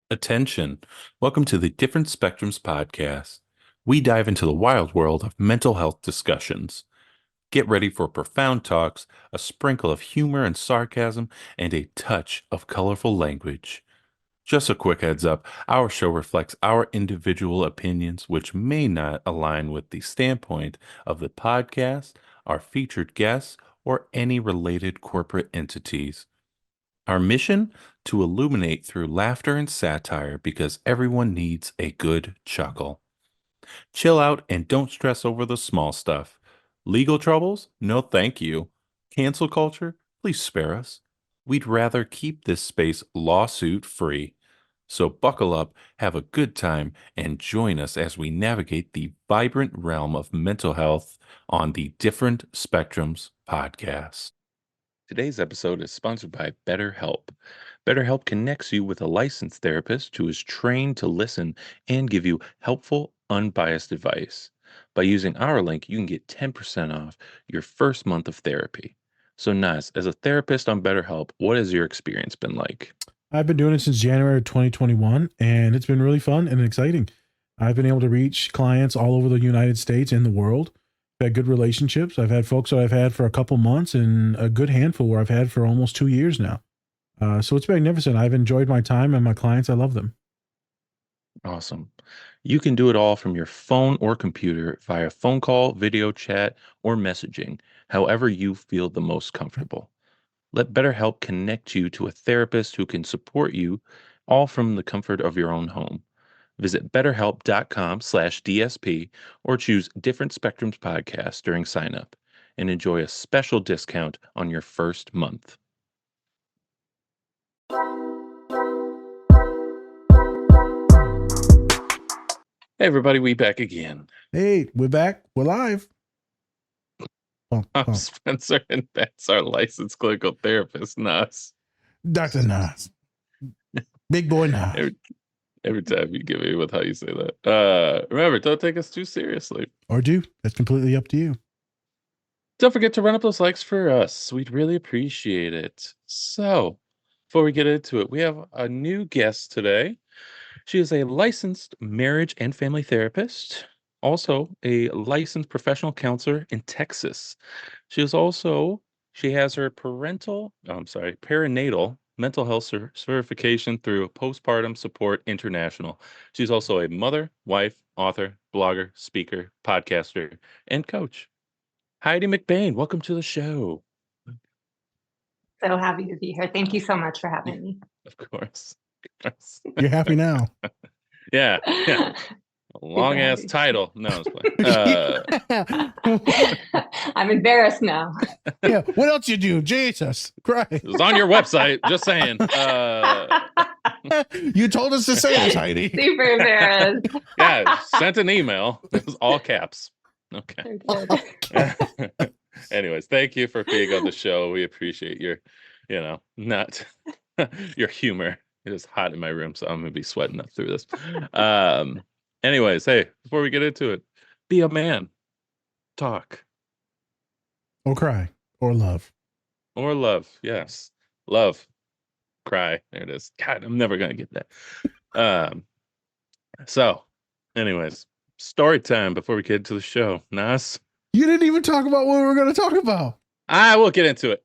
Attention. Welcome to the Different Spectrums podcast. We dive into the wild world of mental health discussions. Get ready for profound talks, a sprinkle of humor and sarcasm, and a touch of colorful language. Just a quick heads up, our show reflects our individual opinions, which may not align with the standpoint of the podcast, our featured guests, or any related corporate entities. Our mission? To illuminate through laughter and satire because everyone needs a good chuckle. Chill out and don't stress over the small stuff. Legal troubles? No, thank you. Cancel culture? Please spare us. We'd rather keep this space lawsuit free. So buckle up, have a good time, and join us as we navigate the vibrant realm of mental health on the Different Spectrums podcast. Today's episode is sponsored by BetterHelp. BetterHelp connects you with a licensed therapist who is trained to listen and give you helpful, unbiased advice. By using our link, you can get 10% off your first month of therapy. So, Naz, as a therapist on BetterHelp, what has your experience been like? I've been doing it since January 2021, and it's been really fun and exciting. I've been able to reach clients all over the United States and the world. I've had good relationships. I've had folks that I've had for a couple months and a good handful where I've had for almost 2 years now. So it's magnificent. I've enjoyed my time and my clients. I love them. Awesome. You can do it all from your phone or computer via phone call, video chat, or messaging, however you feel the most comfortable. Let BetterHelp connect you to a therapist who can support you all from the comfort of your own home. Visit betterhelp.com/DSP or choose Different Spectrums podcast during sign up and enjoy a special discount on your first month. Hey everybody, we back again. Hey, we're back. We're live. I'm Spencer, and that's our licensed clinical therapist, Nas. Dr. Nas. Big boy Nas. Every time you give me with how you say that. Remember, don't take us too seriously. Or do. That's completely up to you. Don't forget to run up those likes for us. We'd really appreciate it. So, before we get into it, we have a new guest today. She is a licensed marriage and family therapist, also a licensed professional counselor in Texas. She has her perinatal mental health certification through Postpartum Support International. She's also a mother, wife, author, blogger, speaker, podcaster, and coach. Heidi McBain, welcome to the show. So happy to be here. Thank you so much for having me. Of course. You're happy now. Yeah. Long ass title. No, I'm embarrassed now. Yeah. What else you do? Jesus Christ. It was on your website. Just saying. You told us to say this, Heidi. Super embarrassed. Yeah, sent an email. It was all caps. Okay. Anyways, thank you for being on the show. We appreciate your, not your humor. It is hot in my room, so I'm gonna be sweating up through this. Anyways, hey, before we get into it, be a man. Talk. Or cry. Or love. Or love. Yes. Love. Cry. There it is. God, I'm never gonna get that. So, anyways, story time before we get into the show. Nas? You didn't even talk about what we were gonna talk about. I will get into it.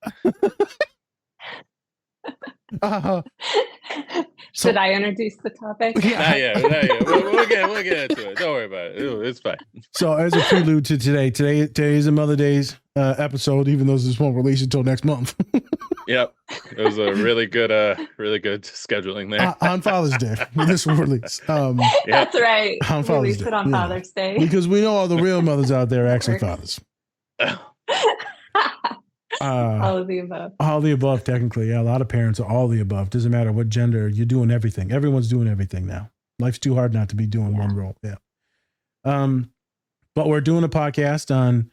Should I introduce the topic? Yeah. We'll get into it. Don't worry about it. It's fine. So, as a prelude to today is a Mother Day's episode, even though this won't release until next month. Yep, it was a really good scheduling there on Father's Day. This will release. That's right. On Father's Day. It on Father's Day because we know all the real mothers out there are actually fathers. All of the above. All the above, technically. Yeah, a lot of parents are all the above. Doesn't matter what gender, you're doing everything. Everyone's doing everything now. Life's too hard not to be doing one role. Yeah. But we're doing a podcast on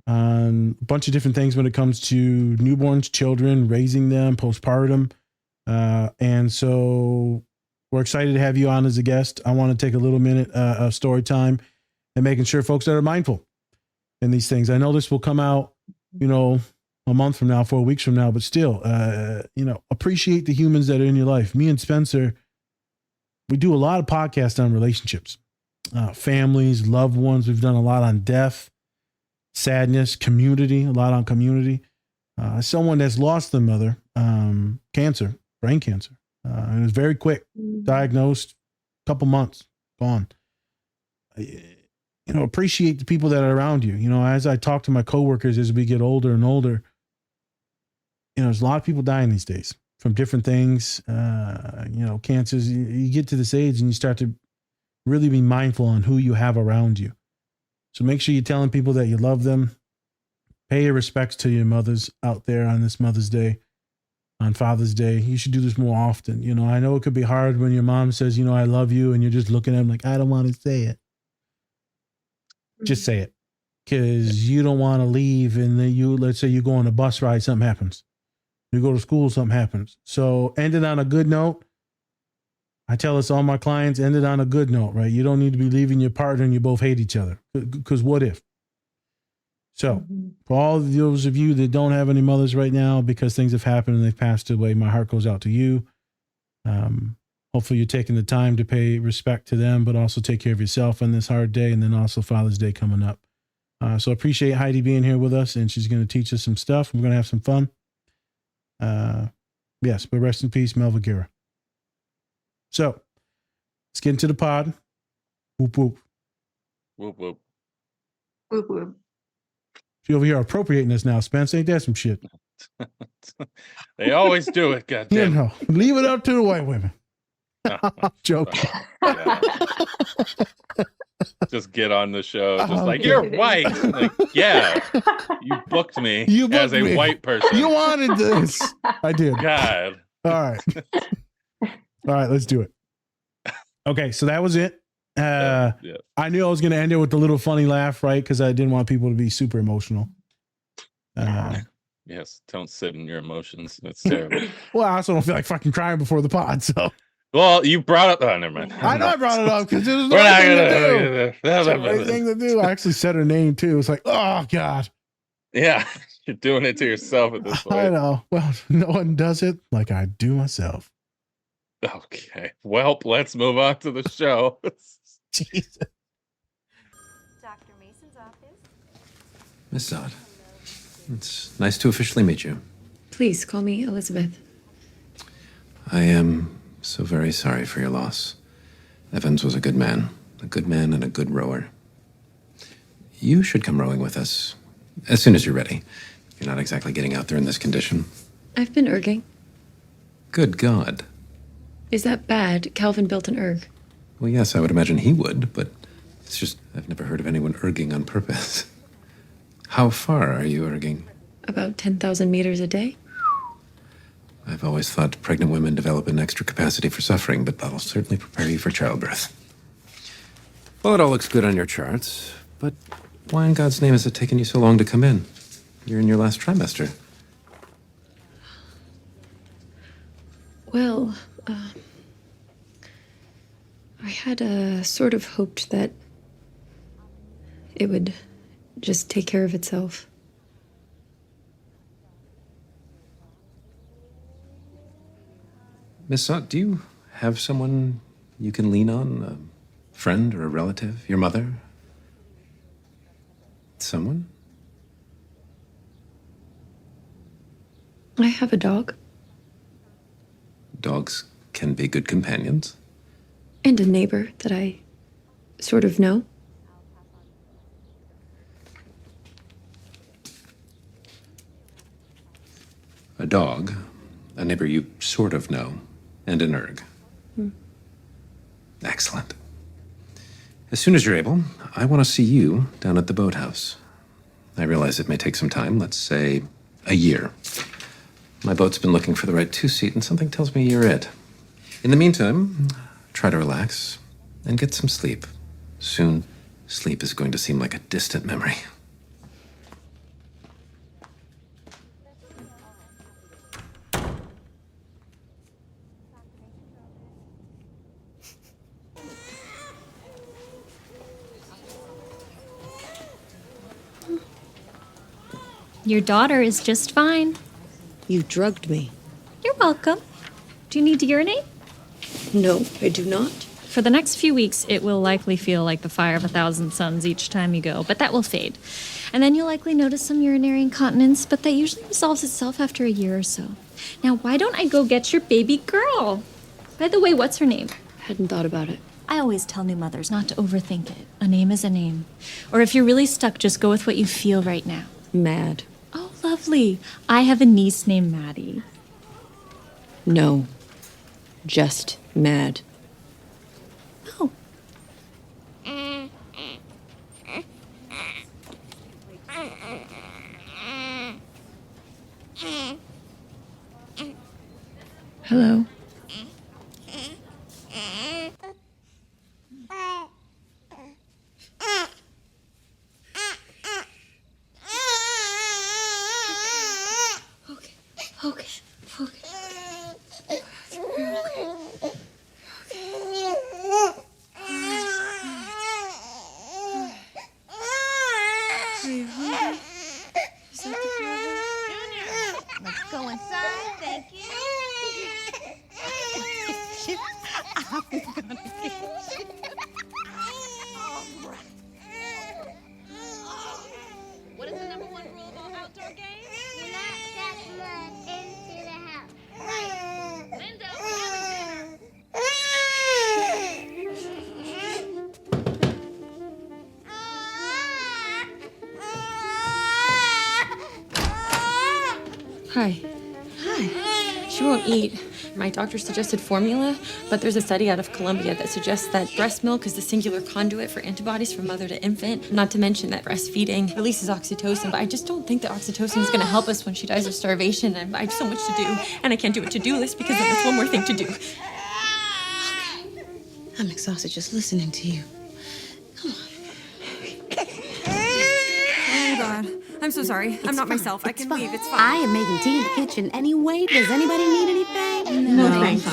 a bunch of different things when it comes to newborns, children, raising them, postpartum. And so we're excited to have you on as a guest. I want to take a little minute of story time and making sure folks that are mindful in these things. I know this will come out, a month from now, 4 weeks from now, but still, appreciate the humans that are in your life. Me and Spencer we do a lot of podcasts on relationships, families, loved ones. We've done a lot on death, sadness, community, a lot on community. Someone that's lost their mother, cancer, brain cancer. And it was very quick, diagnosed, couple months, gone. Appreciate the people that are around you. As I talk to my coworkers as we get older and older, there's a lot of people dying these days from different things, cancers. You get to this age and you start to really be mindful on who you have around you. So make sure you're telling people that you love them. Pay your respects to your mothers out there on this Mother's Day, on Father's Day. You should do this more often. I know it could be hard when your mom says, I love you, and you're just looking at them like, I don't want to say it. Just say it. Because you don't want to leave, and then let's say you go on a bus ride, something happens. You go to school, something happens. So end it on a good note. I tell this all my clients, end it on a good note, right? You don't need to be leaving your partner and you both hate each other. Because what if? So for all of those of you that don't have any mothers right now because things have happened and they've passed away, my heart goes out to you. Hopefully you're taking the time to pay respect to them, but also take care of yourself on this hard day, and then also Father's Day coming up. So appreciate Heidi being here with us, and she's going to teach us some stuff. We're going to have some fun. Yes, but rest in peace, Melva Guerra. So let's get into the pod. Whoop, whoop. Whoop, whoop. Whoop, whoop. She over here appropriating us now, Spence. Ain't that some shit? They always do it, goddamn. Leave it up to the white women. Joke. Just get on the show. Just like, you're white. Like, yeah. You booked me as a white person. You wanted this. I did. God. All right. All right, let's do it. Okay, so that was it. Yeah. I knew I was going to end it with a little funny laugh, right? Because I didn't want people to be super emotional. Yes, don't sit in your emotions. That's terrible. Well, I also don't feel like fucking crying before the pod, so. Well, you brought up. Oh, never mind. I know I brought it up because it was the right thing to do. It's the right thing to do. I actually said her name too. It's like, oh God. Yeah, you're doing it to yourself at this point. I know. Well, no one does it like I do myself. Okay. Well, let's move on to the show. Jesus. Dr. Mason's office. Miss Zod, it's nice to officially meet you. Please call me Elizabeth. I am so very sorry for your loss. Evans was a good man and a good rower. You should come rowing with us as soon as you're ready. You're not exactly getting out there in this condition. I've been erging. Good God. Is that bad? Calvin built an erg. Well, yes, I would imagine he would, but it's just I've never heard of anyone erging on purpose. How far are you erging? About 10,000 meters a day. I've always thought pregnant women develop an extra capacity for suffering, but that'll certainly prepare you for childbirth. Well, it all looks good on your charts, but why in God's name has it taken you so long to come in? You're in your last trimester. Well, I had sort of hoped that it would just take care of itself. Miss Sott, do you have someone you can lean on? A friend or a relative? Your mother? Someone? I have a dog. Dogs can be good companions. And a neighbor that I sort of know. A dog, a neighbor you sort of know, and an erg. Excellent. As soon as you're able, I want to see you down at the boathouse. I realize it may take some time, let's say a year. My boat's been looking for the right two-seat, and something tells me you're it. In the meantime, try to relax and get some sleep. Soon, sleep is going to seem like a distant memory. Your daughter is just fine. You drugged me. You're welcome. Do you need to urinate? No, I do not. For the next few weeks, it will likely feel like the fire of 1,000 suns each time you go, but that will fade. And then you'll likely notice some urinary incontinence, but that usually resolves itself after a year or so. Now, why don't I go get your baby girl? By the way, what's her name? Hadn't thought about it. I always tell new mothers not to overthink it. A name is a name. Or if you're really stuck, just go with what you feel right now. Mad. Oh, lovely. I have a niece named Maddie. No. Just mad. Oh. Hello. Okay. Let's go inside, thank you. What is the number one rule about outdoor games? Do not step mud into the house. Right. Linda, we're having dinner. Hi. She won't eat. My doctor suggested formula, but there's a study out of Colombia that suggests that breast milk is the singular conduit for antibodies from mother to infant. Not to mention that breastfeeding releases oxytocin, but I just don't think that oxytocin is going to help us when she dies of starvation. And I have so much to do, and I can't do a to-do list because then there's one more thing to do. I'm exhausted just listening to you. Oh, God. I'm so sorry. I'm not myself. I can leave. It's fine. I am making tea in the kitchen anyway. Does anybody need anything? No, I'm thanks. fine.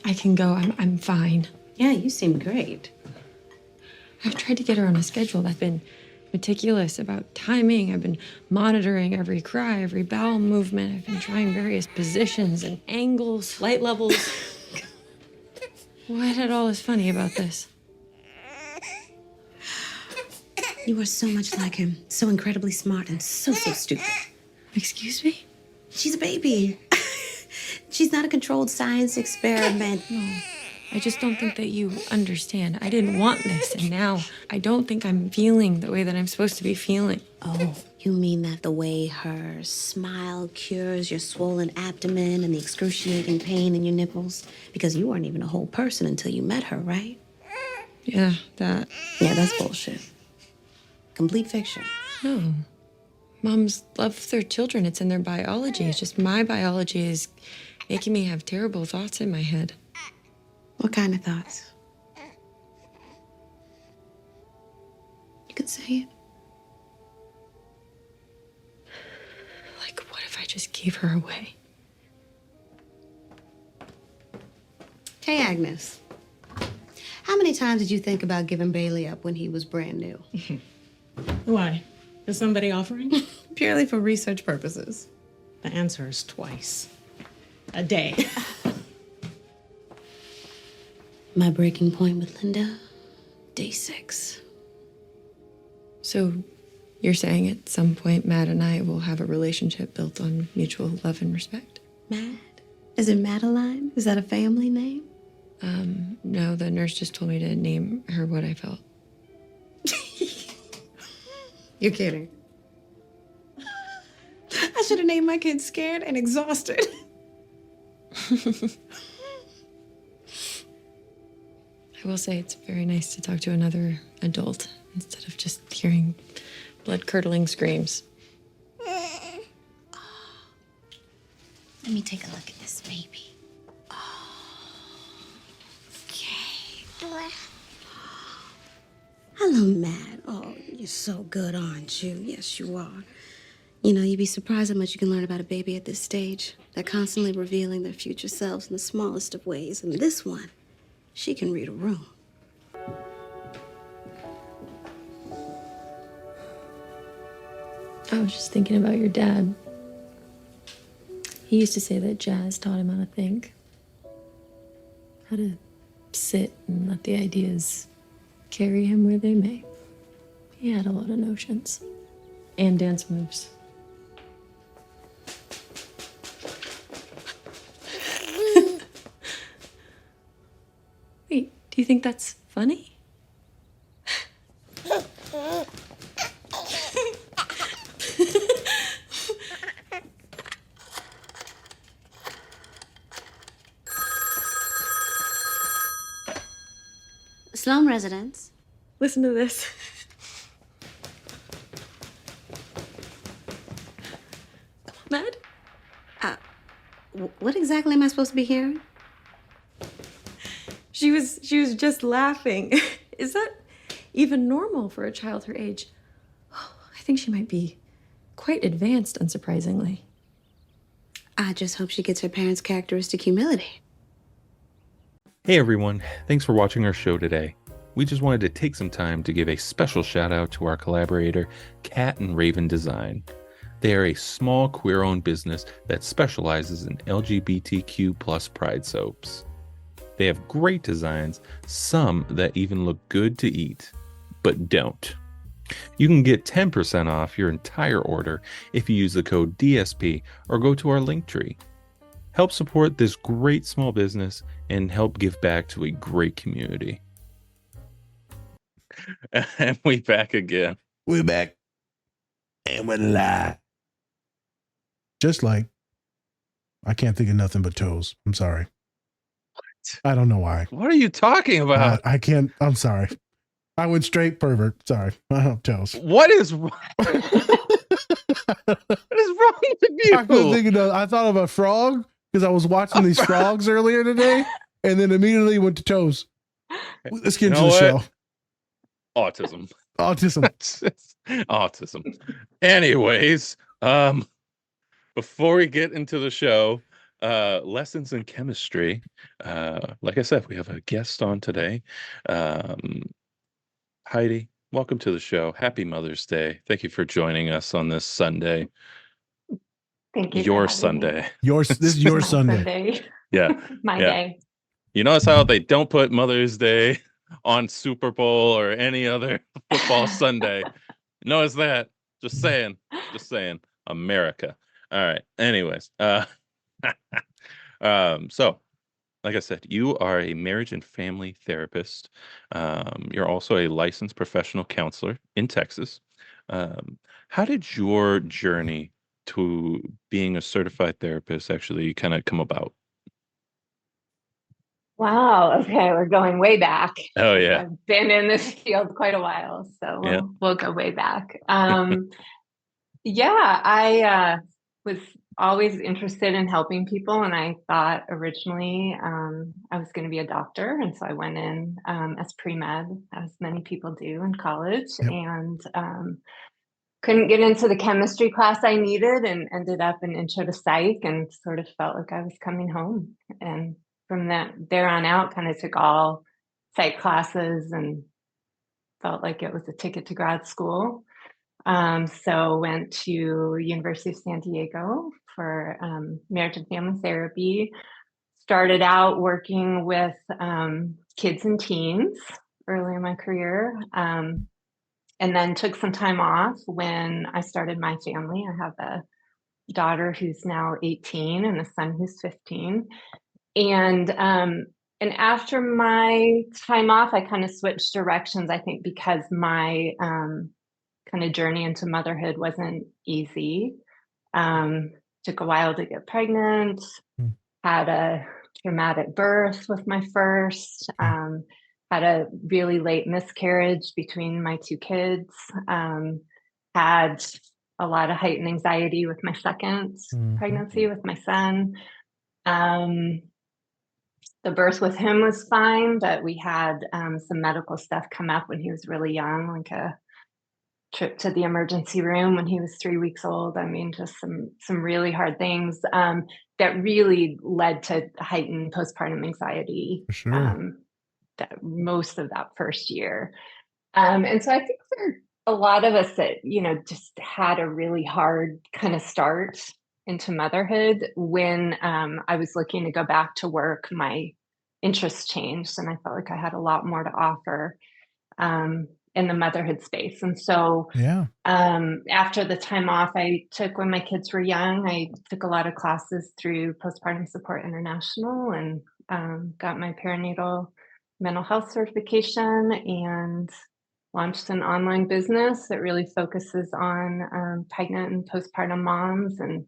I can go. I'm fine. Yeah, you seem great. I've tried to get her on a schedule. I've been meticulous about timing. I've been monitoring every cry, every bowel movement. I've been trying various positions and angles, light levels. What at all is funny about this? You are so much like him. So incredibly smart and so stupid. Excuse me? She's a baby. She's not a controlled science experiment. No. I just don't think that you understand. I didn't want this, and now I don't think I'm feeling the way that I'm supposed to be feeling. Oh, you mean that the way her smile cures your swollen abdomen and the excruciating pain in your nipples? Because you weren't even a whole person until you met her, right? Yeah, that. Yeah, that's bullshit. Complete fiction. No. Moms love their children. It's in their biology. It's just my biology is making me have terrible thoughts in my head. What kind of thoughts? You could say it. Like, what if I just gave her away? Hey, Agnes. How many times did you think about giving Bailey up when he was brand new? Why? Is somebody offering? Purely for research purposes. The answer is twice a day. My breaking point with Linda, day 6. So, you're saying at some point Matt and I will have a relationship built on mutual love and respect? Matt? Is it Madeline? Is that a family name? No, the nurse just told me to name her what I felt. You're kidding. I should have named my kid Scared and Exhausted. I will say it's very nice to talk to another adult instead of just hearing blood-curdling screams. Let me take a look at this baby. Okay. Hello, Matt. Oh, you're so good, aren't you? Yes, you are. You know, you'd be surprised how much you can learn about a baby at this stage. They're constantly revealing their future selves in the smallest of ways. And this one, she can read a room. I was just thinking about your dad. He used to say that jazz taught him how to think, how to sit and let the ideas carry him where they may. He had a lot of notions and dance moves. Wait, do you think that's funny? Slum residence. Listen to this. Come on, Matt. What exactly am I supposed to be hearing? She was just laughing. Is that even normal for a child her age? I think she might be quite advanced, unsurprisingly. I just hope she gets her parents' characteristic humility. Hey everyone, thanks for watching our show today. We just wanted to take some time to give a special shout out to our collaborator, Cat and Raven Design. They are a small queer-owned business that specializes in LGBTQ plus pride soaps. They have great designs, some that even look good to eat, but don't. You can get 10% off your entire order if you use the code DSP or go to our link tree. Help support this great small business and help give back to a great community. And we back again. We're back. And we're live. Just like, I can't think of nothing but toes. I'm sorry. What? I don't know why. What are you talking about? I can't. I'm sorry. I went straight pervert. Sorry. I have toes. What is wrong? What is wrong with you? I couldn't think of I thought of a frog because I was watching these frogs earlier today and then immediately went to toes. Let's get into the show. Autism. Autism. Autism. Anyways, before we get into the show, lessons in chemistry. Like I said, we have a guest on today. Heidi, welcome to the show. Happy Mother's Day. Thank you for joining us on this Sunday. Thank you. Your Sunday. This is your Sunday. Yeah. My day. You notice how they don't put Mother's Day on Super Bowl or any other football Sunday. Notice that. Just saying. America. All right. Anyways. So like I said, you are a marriage and family therapist. You're also a licensed professional counselor in Texas. How did your journey to being a certified therapist actually kind of come about? Wow. Okay. We're going way back. Oh, yeah. I've been in this field quite a while, so we'll go way back. Yeah, I was always interested in helping people, and I thought originally I was going to be a doctor, and so I went in as pre-med, as many people do in college, and couldn't get into the chemistry class I needed, and ended up in intro to psych, and sort of felt like I was coming home. And from there on out, kind of took all psych classes and felt like it was a ticket to grad school. So went to University of San Diego for marriage and family therapy. Started out working with kids and teens early in my career, and then took some time off when I started my family. I have a daughter who's now 18 and a son who's 15. And after my time off, I kind of switched directions, I think, because my kind of journey into motherhood wasn't easy. Took a while to get pregnant, had a traumatic birth with my first, had a really late miscarriage between my two kids, had a lot of heightened anxiety with my second pregnancy with my son. The birth with him was fine, but we had some medical stuff come up when he was really young, like a trip to the emergency room when he was 3 weeks old. I mean, just some really hard things that really led to heightened postpartum anxiety. For sure. That most of that first year. And so I think a lot of us that, just had a really hard kind of start into motherhood. When I was looking to go back to work, my interests changed and I felt like I had a lot more to offer in the motherhood space. And so Yeah. after the time off I took when my kids were young, I took a lot of classes through Postpartum Support International and got my perinatal mental health certification and launched an online business that really focuses on pregnant and postpartum moms and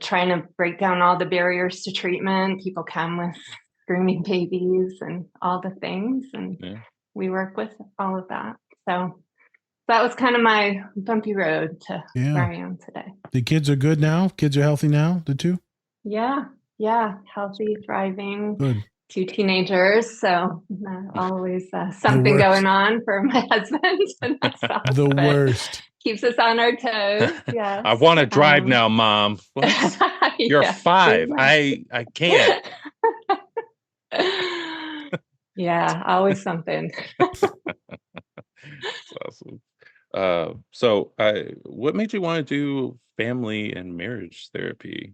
trying to break down all the barriers to treatment. People come with screaming babies and all the things, and we work with all of that. So that was kind of my bumpy road to where I am today. The kids are good now? Kids are healthy now, the two? Yeah. Healthy, thriving. Good. 2 teenagers, so always something going on for my husband. And that's the worst. Keeps us on our toes. Yeah. I want to drive now, Mom. What? You're 5. I can't. Yeah, always something. That's awesome. So what made you want to do family and marriage therapy,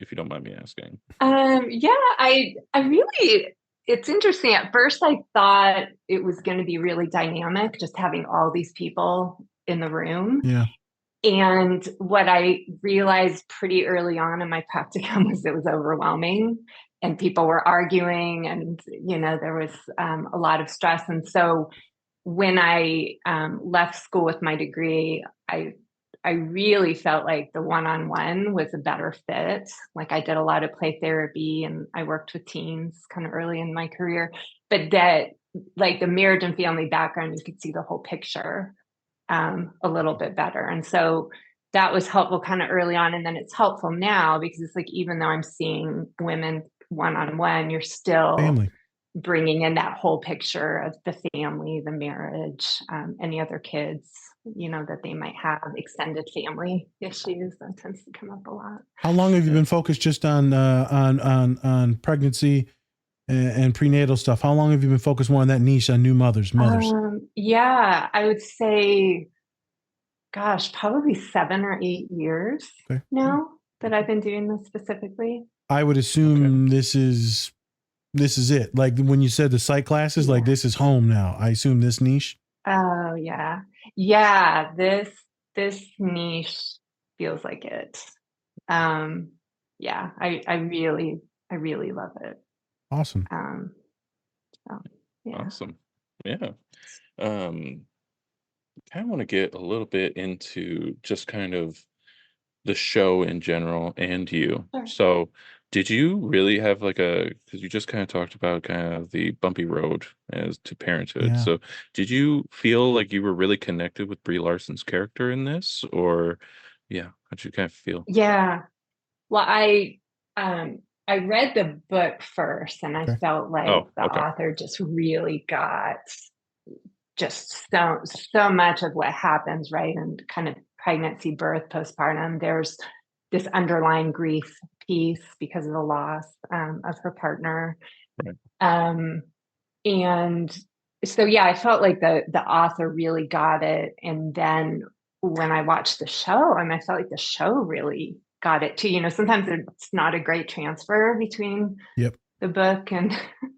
if you don't mind me asking? I really, it's interesting. At first I thought it was going to be really dynamic, just having all these people in the room. Yeah. And what I realized pretty early on in my practicum was it was overwhelming and people were arguing and, there was a lot of stress. And so when I left school with my degree, I really felt like the one-on-one was a better fit. Like I did a lot of play therapy and I worked with teens kind of early in my career, but that like the marriage and family background, you could see the whole picture a little bit better. And so that was helpful kind of early on. And then it's helpful now because it's like, even though I'm seeing women one-on-one, you're still bringing in that whole picture of the family, the marriage, any other kids, that they might have, extended family issues. That tends to come up a lot. How long have you been focused just on pregnancy and prenatal stuff? How long have you been focused more on that niche on new mothers? I would say, gosh, probably 7 or 8 years now that I've been doing this specifically. I would assume this is it. Like when you said the psych classes, like this is home now. I assume this niche. Oh yeah. Yeah. This niche feels like it. Yeah, I really love it. Awesome. Awesome. Yeah. I want to get a little bit into just kind of the show in general and you. Sure. So did you really have because you just kind of talked about kind of the bumpy road as to parenthood. Yeah. So did you feel like you were really connected with Brie Larson's character in this, or how'd you kind of feel? Yeah. Well, I read the book first and I felt like the author just really got just so much of what happens, right? And kind of pregnancy, birth, postpartum. There's this underlying grief piece because of the loss of her partner. Right. And so, I felt like the author really got it. And then when I watched the show, I felt like the show really got it too. Sometimes it's not a great transfer between the book and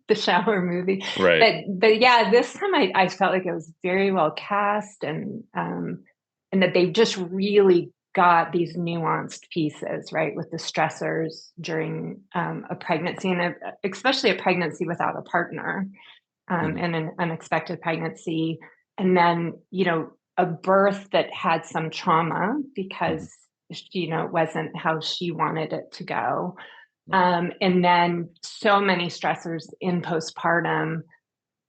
the show or movie. Right. But this time I felt like it was very well cast and that they just really got these nuanced pieces, right, with the stressors during a pregnancy and especially a pregnancy without a partner and an unexpected pregnancy. And then, a birth that had some trauma because, it wasn't how she wanted it to go. And then so many stressors in postpartum.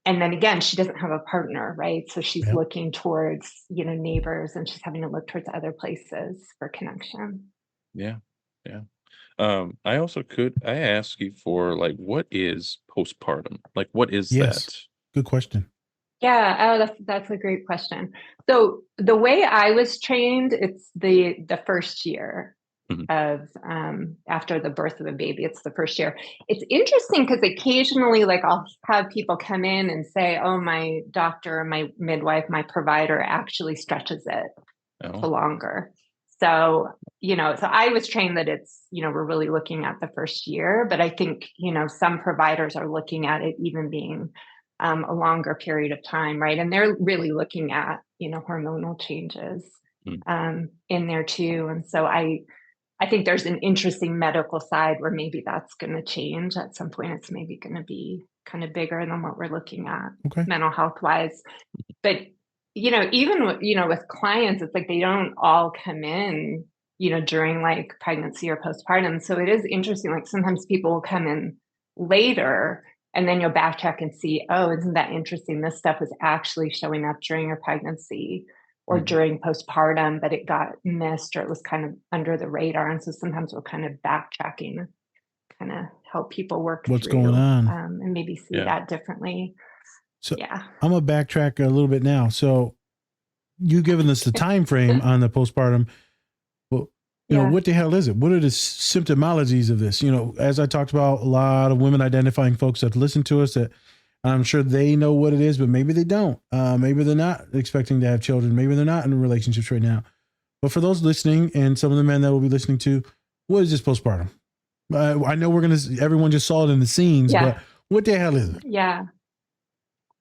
And then again, she doesn't have a partner, right? So she's looking towards, neighbors, and she's having to look towards other places for connection. Yeah. Yeah. I ask you for what is postpartum? Like, what is that? Good question. Yeah. Oh, that's a great question. So the way I was trained, it's the first year of after the birth of a baby. It's the first year. It's interesting because occasionally, like, I'll have people come in and say, oh, my doctor, my midwife, my provider actually stretches it to longer. So, so I was trained that it's, we're really looking at the first year, but I think, some providers are looking at it even being a longer period of time, right? And they're really looking at, hormonal changes in there too. And so I think there's an interesting medical side where maybe that's going to change at some point. It's maybe going to be kind of bigger than what we're looking at mental health wise. But, even with clients, it's like they don't all come in, during like pregnancy or postpartum. So it is interesting. Like sometimes people will come in later and then you'll backtrack and see, oh, isn't that interesting? This stuff was actually showing up during a pregnancy or during postpartum, but it got missed or it was kind of under the radar. And so sometimes we're kind of backtracking, kind of help people work what's through, going on and maybe see that differently. So I'm gonna backtrack a little bit now. So you given us the time frame on the postpartum. Well, you know, what the hell is it? What are the symptomologies of this? As I talked about, a lot of women identifying folks that listen to us that I'm sure they know what it is, but maybe they don't. Maybe they're not expecting to have children. Maybe they're not in relationships right now. But for those listening and some of the men that will be listening to, what is this postpartum? I know everyone just saw it in the scenes, but what the hell is it? Yeah.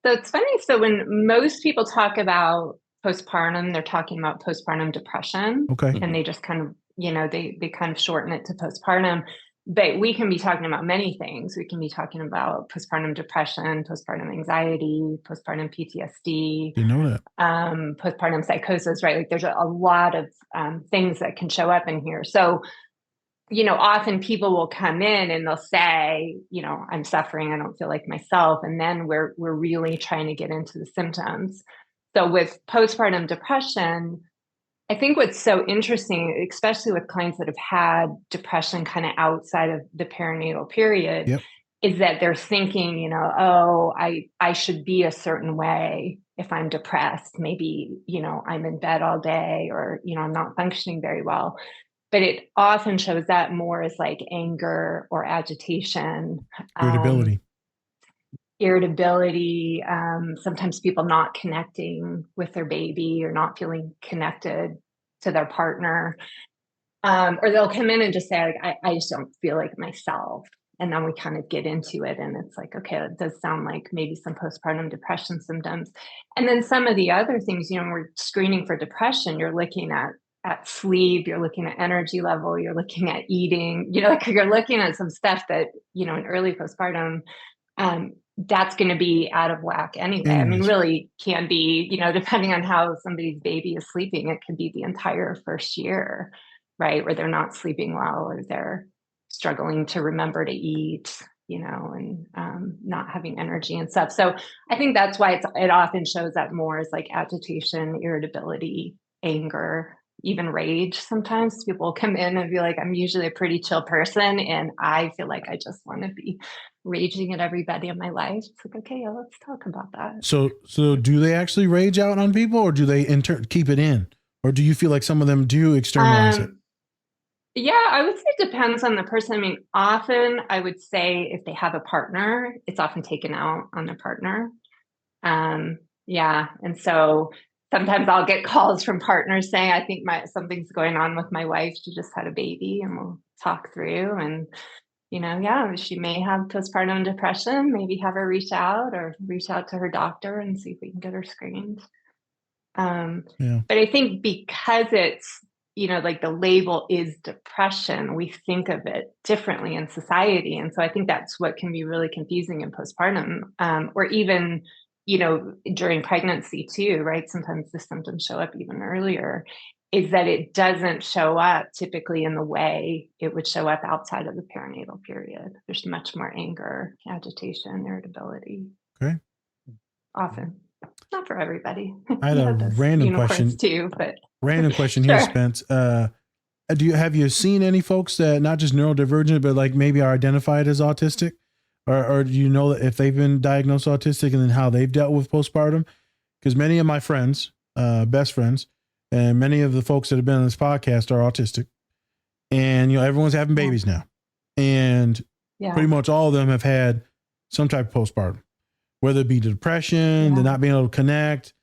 So it's funny. So when most people talk about postpartum, they're talking about postpartum depression. Okay. And they just kind of, they kind of shorten it to postpartum. But we can be talking about many things. We can be talking about postpartum depression, postpartum anxiety, postpartum PTSD. You know that. Postpartum psychosis, right? Like there's a lot of things that can show up in here. So, often people will come in and they'll say, I'm suffering, I don't feel like myself. And then we're really trying to get into the symptoms. So with postpartum depression, I think what's so interesting, especially with clients that have had depression kind of outside of the perinatal period, is that they're thinking, oh, I should be a certain way if I'm depressed. Maybe, I'm in bed all day or, I'm not functioning very well. But it often shows up more as like anger or agitation. Irritability. Sometimes people not connecting with their baby or not feeling connected to their partner. Or they'll come in and just say, like, I just don't feel like myself. And then we kind of get into it. And it's like, okay, it does sound like maybe some postpartum depression symptoms. And then some of the other things, when we're screening for depression, you're looking at sleep, you're looking at energy level, you're looking at eating, like you're looking at some stuff that, in early postpartum, that's going to be out of whack anyway. I mean, really can be, depending on how somebody's baby is sleeping, it could be the entire first year, right? Where they're not sleeping well or they're struggling to remember to eat, and not having energy and stuff. So I think that's why it often shows up more as like agitation, irritability, anger, even rage. Sometimes people come in and be like, I'm usually a pretty chill person and I feel like I just want to be raging at everybody in my life. It's like, okay, let's talk about that. So do they actually rage out on people or do they keep it in? Or do you feel like some of them do externalize it? Yeah, I would say it depends on the person. I mean, often I would say if they have a partner, it's often taken out on the partner. And so sometimes I'll get calls from partners saying, I think something's going on with my wife. She just had a baby, and we'll talk through. And, she may have postpartum depression, maybe have her reach out to her doctor and see if we can get her screened. But I think because it's, like the label is depression, we think of it differently in society. And so I think that's what can be really confusing in postpartum, or even during pregnancy too, right? Sometimes the symptoms show up even earlier, is that it doesn't show up typically in the way it would show up outside of the perinatal period. There's much more anger, agitation, irritability. Okay. Often. Not for everybody. I had a random question too, but random question here, Spence. Have you seen any folks that not just neurodivergent, but like maybe are identified as autistic? Or do you know if they've been diagnosed autistic and then how they've dealt with postpartum? Because many of my friends, best friends, and many of the folks that have been on this podcast are autistic. And, everyone's having babies now. And pretty much all of them have had some type of postpartum, whether it be the depression, the not being able to connect.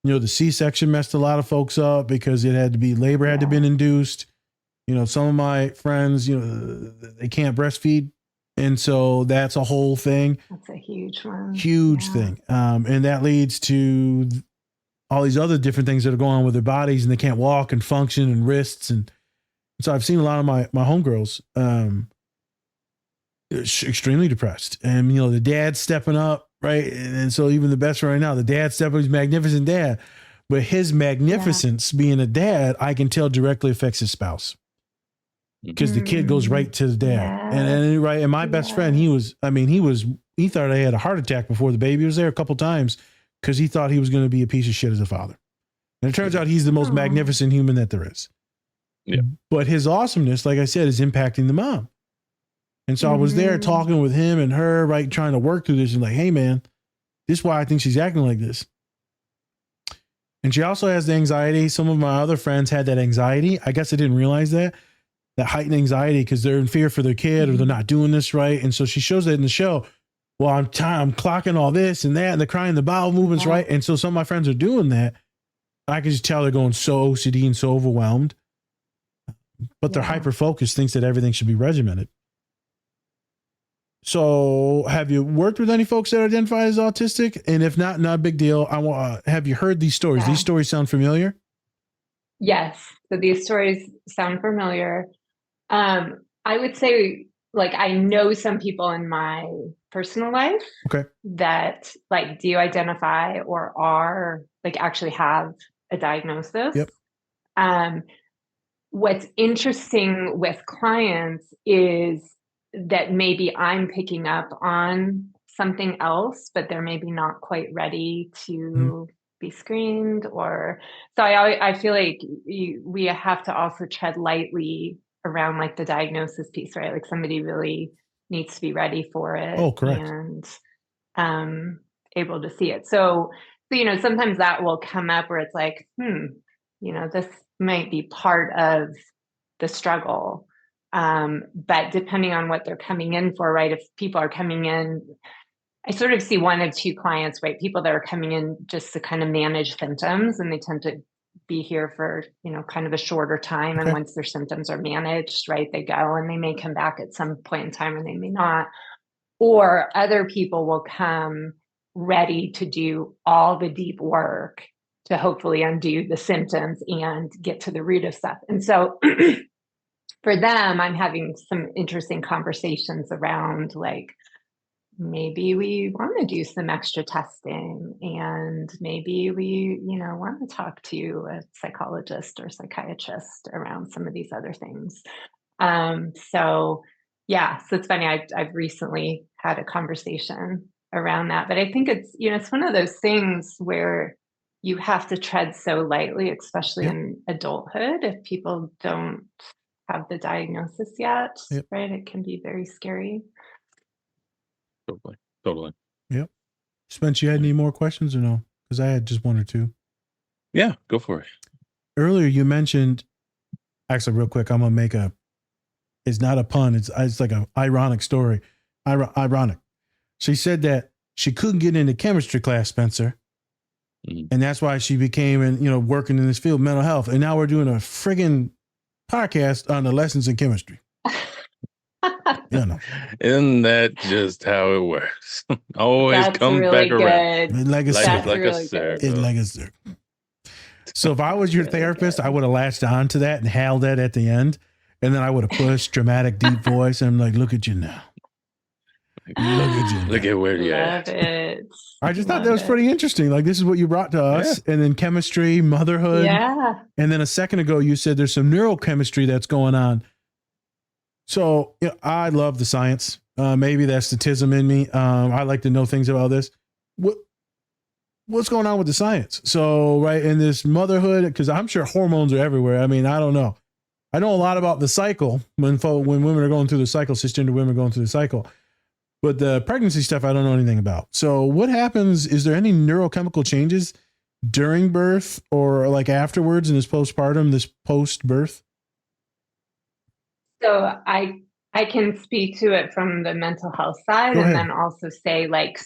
The C-section messed a lot of folks up because it had to be, labor had to be induced. Some of my friends, they can't breastfeed. And so that's a whole thing. That's a huge one. Huge thing. And that leads to all these other different things that are going on with their bodies, and they can't walk and function and wrists. And so I've seen a lot of my homegirls extremely depressed. And, the dad's stepping up, right? And so even the best friend right now, the dad's stepping up, he's a magnificent dad. But his magnificence being a dad, I can tell directly affects his spouse. Because the kid goes right to the dad. And my best friend, he thought I had a heart attack before the baby was there a couple times because he thought he was going to be a piece of shit as a father. And it turns out he's the most magnificent human that there is. Yeah. But his awesomeness, like I said, is impacting the mom. And so I was there talking with him and her, right, trying to work through this and like, hey, man, this is why I think she's acting like this. And she also has the anxiety. Some of my other friends had that anxiety. I guess I didn't realize that heightened anxiety because they're in fear for their kid or they're not doing this right. And so she shows that in the show. Well, I'm clocking all this and that, and they're crying the bowel movements, right? And so some of my friends are doing that. I can just tell they're going so OCD and so overwhelmed. But their hyper-focus thinks that everything should be regimented. So have you worked with any folks that identify as autistic? And if not a big deal. Have you heard these stories? These stories sound familiar? Yes. So these stories sound familiar. I would say, like, I know some people in my personal life that like do identify or are like actually have a diagnosis. Yep. What's interesting with clients is that maybe I'm picking up on something else, but they're maybe not quite ready to be screened. Or so I feel like we have to also tread lightly around like the diagnosis piece, right? Like somebody really needs to be ready for it. Oh, correct. And able to see it. So sometimes that will come up where it's like, this might be part of the struggle. But depending on what they're coming in for, right? If people are coming in, I sort of see one of two clients, right? People that are coming in just to kind of manage symptoms, and they tend to be here for, kind of a shorter time. And once their symptoms are managed, right, they go, and they may come back at some point in time or they may not. Or other people will come ready to do all the deep work to hopefully undo the symptoms and get to the root of stuff. And so for them, I'm having some interesting conversations around like, maybe we want to do some extra testing, and maybe we, want to talk to a psychologist or psychiatrist around some of these other things. So it's funny. I've recently had a conversation around that, but I think it's, it's one of those things where you have to tread so lightly, especially in adulthood, if people don't have the diagnosis yet, right? It can be very scary. Totally. Yep. Spence, you had any more questions or no? Because I had just one or two. Yeah, go for it. Earlier you mentioned, actually real quick, I'm going to make it's not a pun. It's like an ironic story. Ironic. She said that she couldn't get into chemistry class, Spencer. And that's why she became, working in this field, mental health. And now we're doing a friggin' podcast on the lessons in chemistry. Isn't that just how it works? Always comes really back around. It's like a really circle. It's like a circle. So if I was your therapist, I would have latched on to that and held that at the end. And then I would have pushed dramatic, deep voice. And I'm like, look at you now. Look at you. Look at where you're at. I just thought that was pretty interesting. Like, this is what you brought to us. Yeah. And then chemistry, motherhood. Yeah. And then a second ago, you said there's some neurochemistry that's going on. So I love the science. Maybe that's statism in me. I like to know things about this. What's going on with the science? So, right, in this motherhood, because I'm sure hormones are everywhere. I mean, I don't know. I know a lot about the cycle when women are going through the cycle, cisgender women are going through the cycle. But the pregnancy stuff, I don't know anything about. So what happens? Is there any neurochemical changes during birth or like afterwards in this postpartum, this post-birth? So I can speak to it from the mental health side, Go and ahead. then also say, like,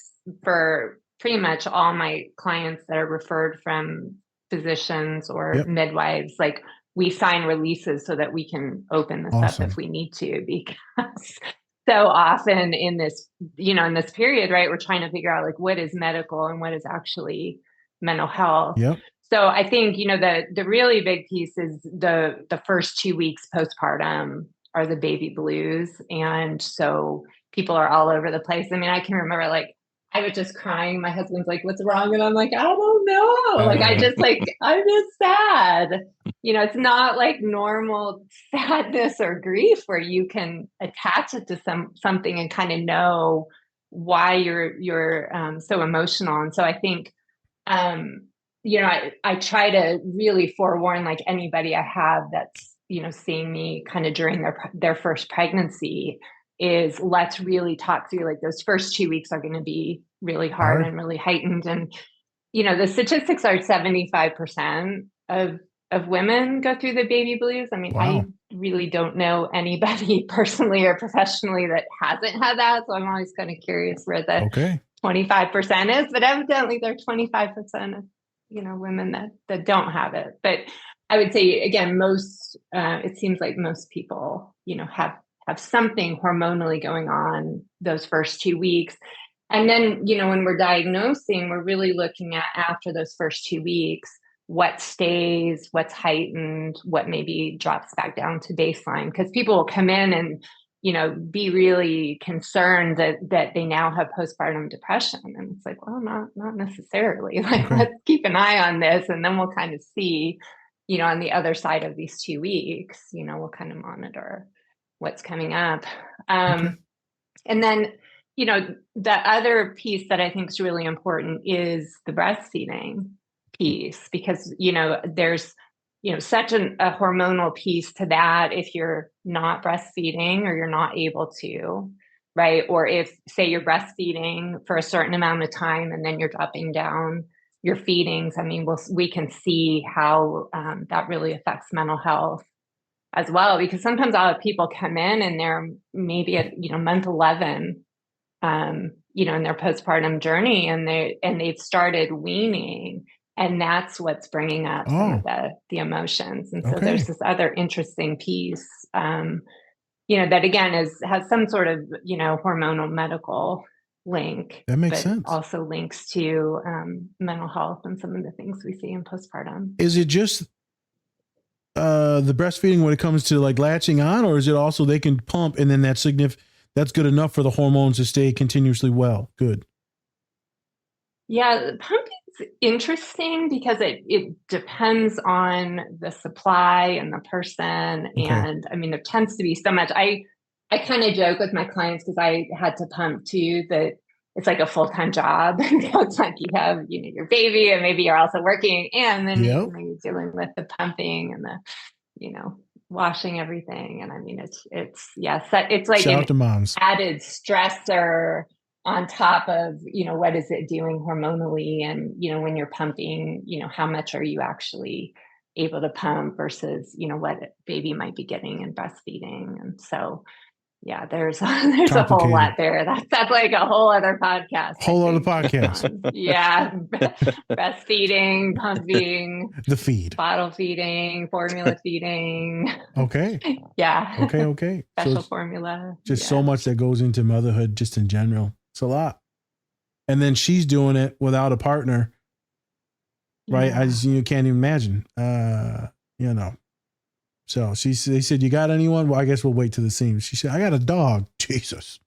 for pretty much all my clients that are referred from physicians or Yep. midwives, like, we sign releases so that we can open this up Awesome. if we need to, because so often in this, in this period, right, we're trying to figure out, like, what is medical and what is actually mental health. Yep. So I think, the really big piece is the first 2 weeks postpartum are the baby blues. And so people are all over the place. I mean, I can remember, like, I was just crying. My husband's like, "What's wrong?" And I'm like, "I don't know." Like, I'm just sad. It's not like normal sadness or grief where you can attach it to something and kind of know why you're so emotional. And so I think, I try to really forewarn, like, anybody I have that's, seeing me kind of during their first pregnancy, is let's really talk through, like, those first 2 weeks are going to be really hard and really heightened. And, the statistics are 75% of women go through the baby blues. I mean, Wow. I really don't know anybody personally or professionally that hasn't had that. So I'm always kind of curious where the 25% is, but evidently there are 25% of, women that don't have it. But I would say, again, it seems like most people, have something hormonally going on those first 2 weeks. And then, when we're diagnosing, we're really looking at, after those first 2 weeks, what stays, what's heightened, what maybe drops back down to baseline. Because people will come in and, be really concerned that they now have postpartum depression. And it's like, well, not necessarily. Like, let's keep an eye on this, and then we'll kind of see, on the other side of these 2 weeks, we'll kind of monitor what's coming up. And then, the other piece that I think is really important is the breastfeeding piece, because, there's, such a hormonal piece to that if you're not breastfeeding or you're not able to, right? Or if, say, you're breastfeeding for a certain amount of time and then you're dropping down your feedings. I mean, we can see how that really affects mental health as well, because sometimes a lot of people come in and they're maybe at, month 11, in their postpartum journey, and they've started weaning, and that's what's bringing up some of the emotions. And so there's this other interesting piece, that again has some sort of, hormonal medical link. That makes but sense. Also links to mental health and some of the things we see in postpartum. Is it just the breastfeeding when it comes to, like, latching on, or is it also they can pump and then that's good enough for the hormones to stay continuously well? Good. Yeah, pumping's interesting because it depends on the supply and the person. And I mean, there tends to be so much. I kind of joke with my clients, because I had to pump too, that it's like a full-time job. It's like you have, your baby, and maybe you're also working, and then you're dealing with the pumping and the, washing everything. And I mean, it's like shout out to moms. Added stressor on top of, what is it doing hormonally? And, when you're pumping, how much are you actually able to pump versus, what baby might be getting in breastfeeding. And so, yeah, there's a whole lot there. That's like a whole other podcast. Yeah. Breastfeeding, pumping, the feed, bottle feeding, formula feeding. Yeah. Okay. Special formula. Just so much that goes into motherhood just in general. It's a lot. And then she's doing it without a partner. Right. You can't even imagine, So they said, "You got anyone?" Well, I guess we'll wait to the scene. She said, "I got a dog." Jesus.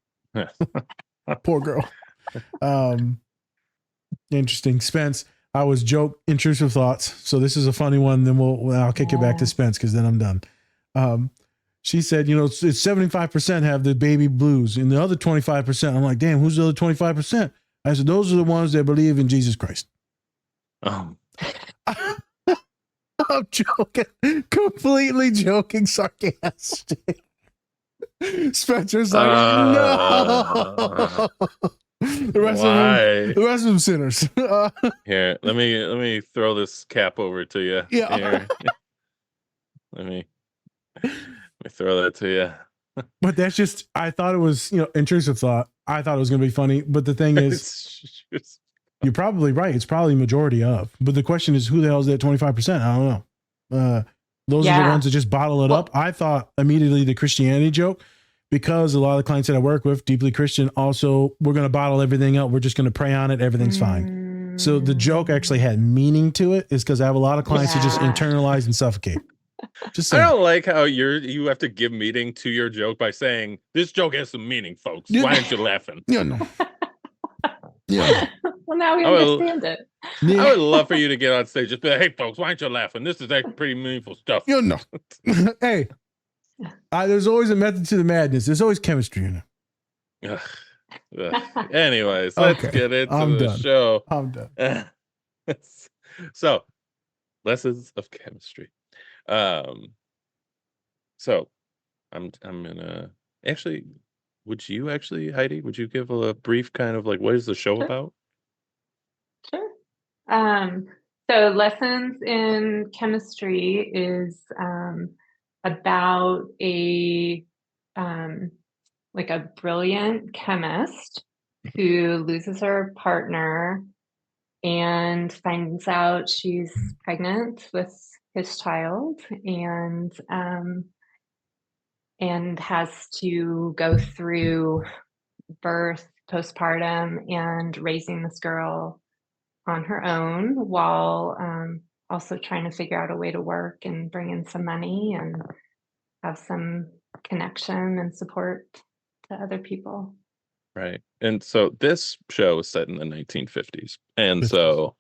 Poor girl. Interesting. Spence, I was joke intrusive thoughts. So this is a funny one. Then I'll kick it back to Spence, because then I'm done. She said, it's 75% have the baby blues, and the other 25%. I'm like, damn, who's the other 25%? I said, those are the ones that believe in Jesus Christ. I'm joking, completely joking, sarcastic. Spencer's like, no. The rest of them sinners. Here, let me throw this cap over to you. Yeah. Here. Let me throw that to you. But that's just, I thought it was, intrusive thought. I thought it was going to be funny. But the thing is, you're probably right. It's probably majority of. But the question is, who the hell is that 25%? I don't know. Those are the ones that just bottle it up. I thought immediately the Christianity joke, because a lot of the clients that I work with, deeply Christian, also, we're going to bottle everything up. We're just going to pray on it. Everything's fine. So the joke actually had meaning to it, is because I have a lot of clients who just internalize and suffocate. Just saying. I don't like how you have to give meaning to your joke by saying, this joke has some meaning, folks. Why aren't you laughing? No. Yeah. Well, now we understand it. Yeah. I would love for you to get on stage and be like, hey, folks, why aren't you laughing? This is actually pretty meaningful stuff. Hey, there's always a method to the madness. There's always chemistry in it. Anyways, let's get into the show. I'm done. So, lessons of chemistry. So I'm gonna actually, Heidi, would you give a brief kind of like, what is the show about? Sure. So Lessons in Chemistry is about a brilliant chemist who loses her partner and finds out she's pregnant with his child, and has to go through birth, postpartum, and raising this girl on her own, while also trying to figure out a way to work and bring in some money and have some connection and support to other people. Right. And so this show is set in the 1950s. And so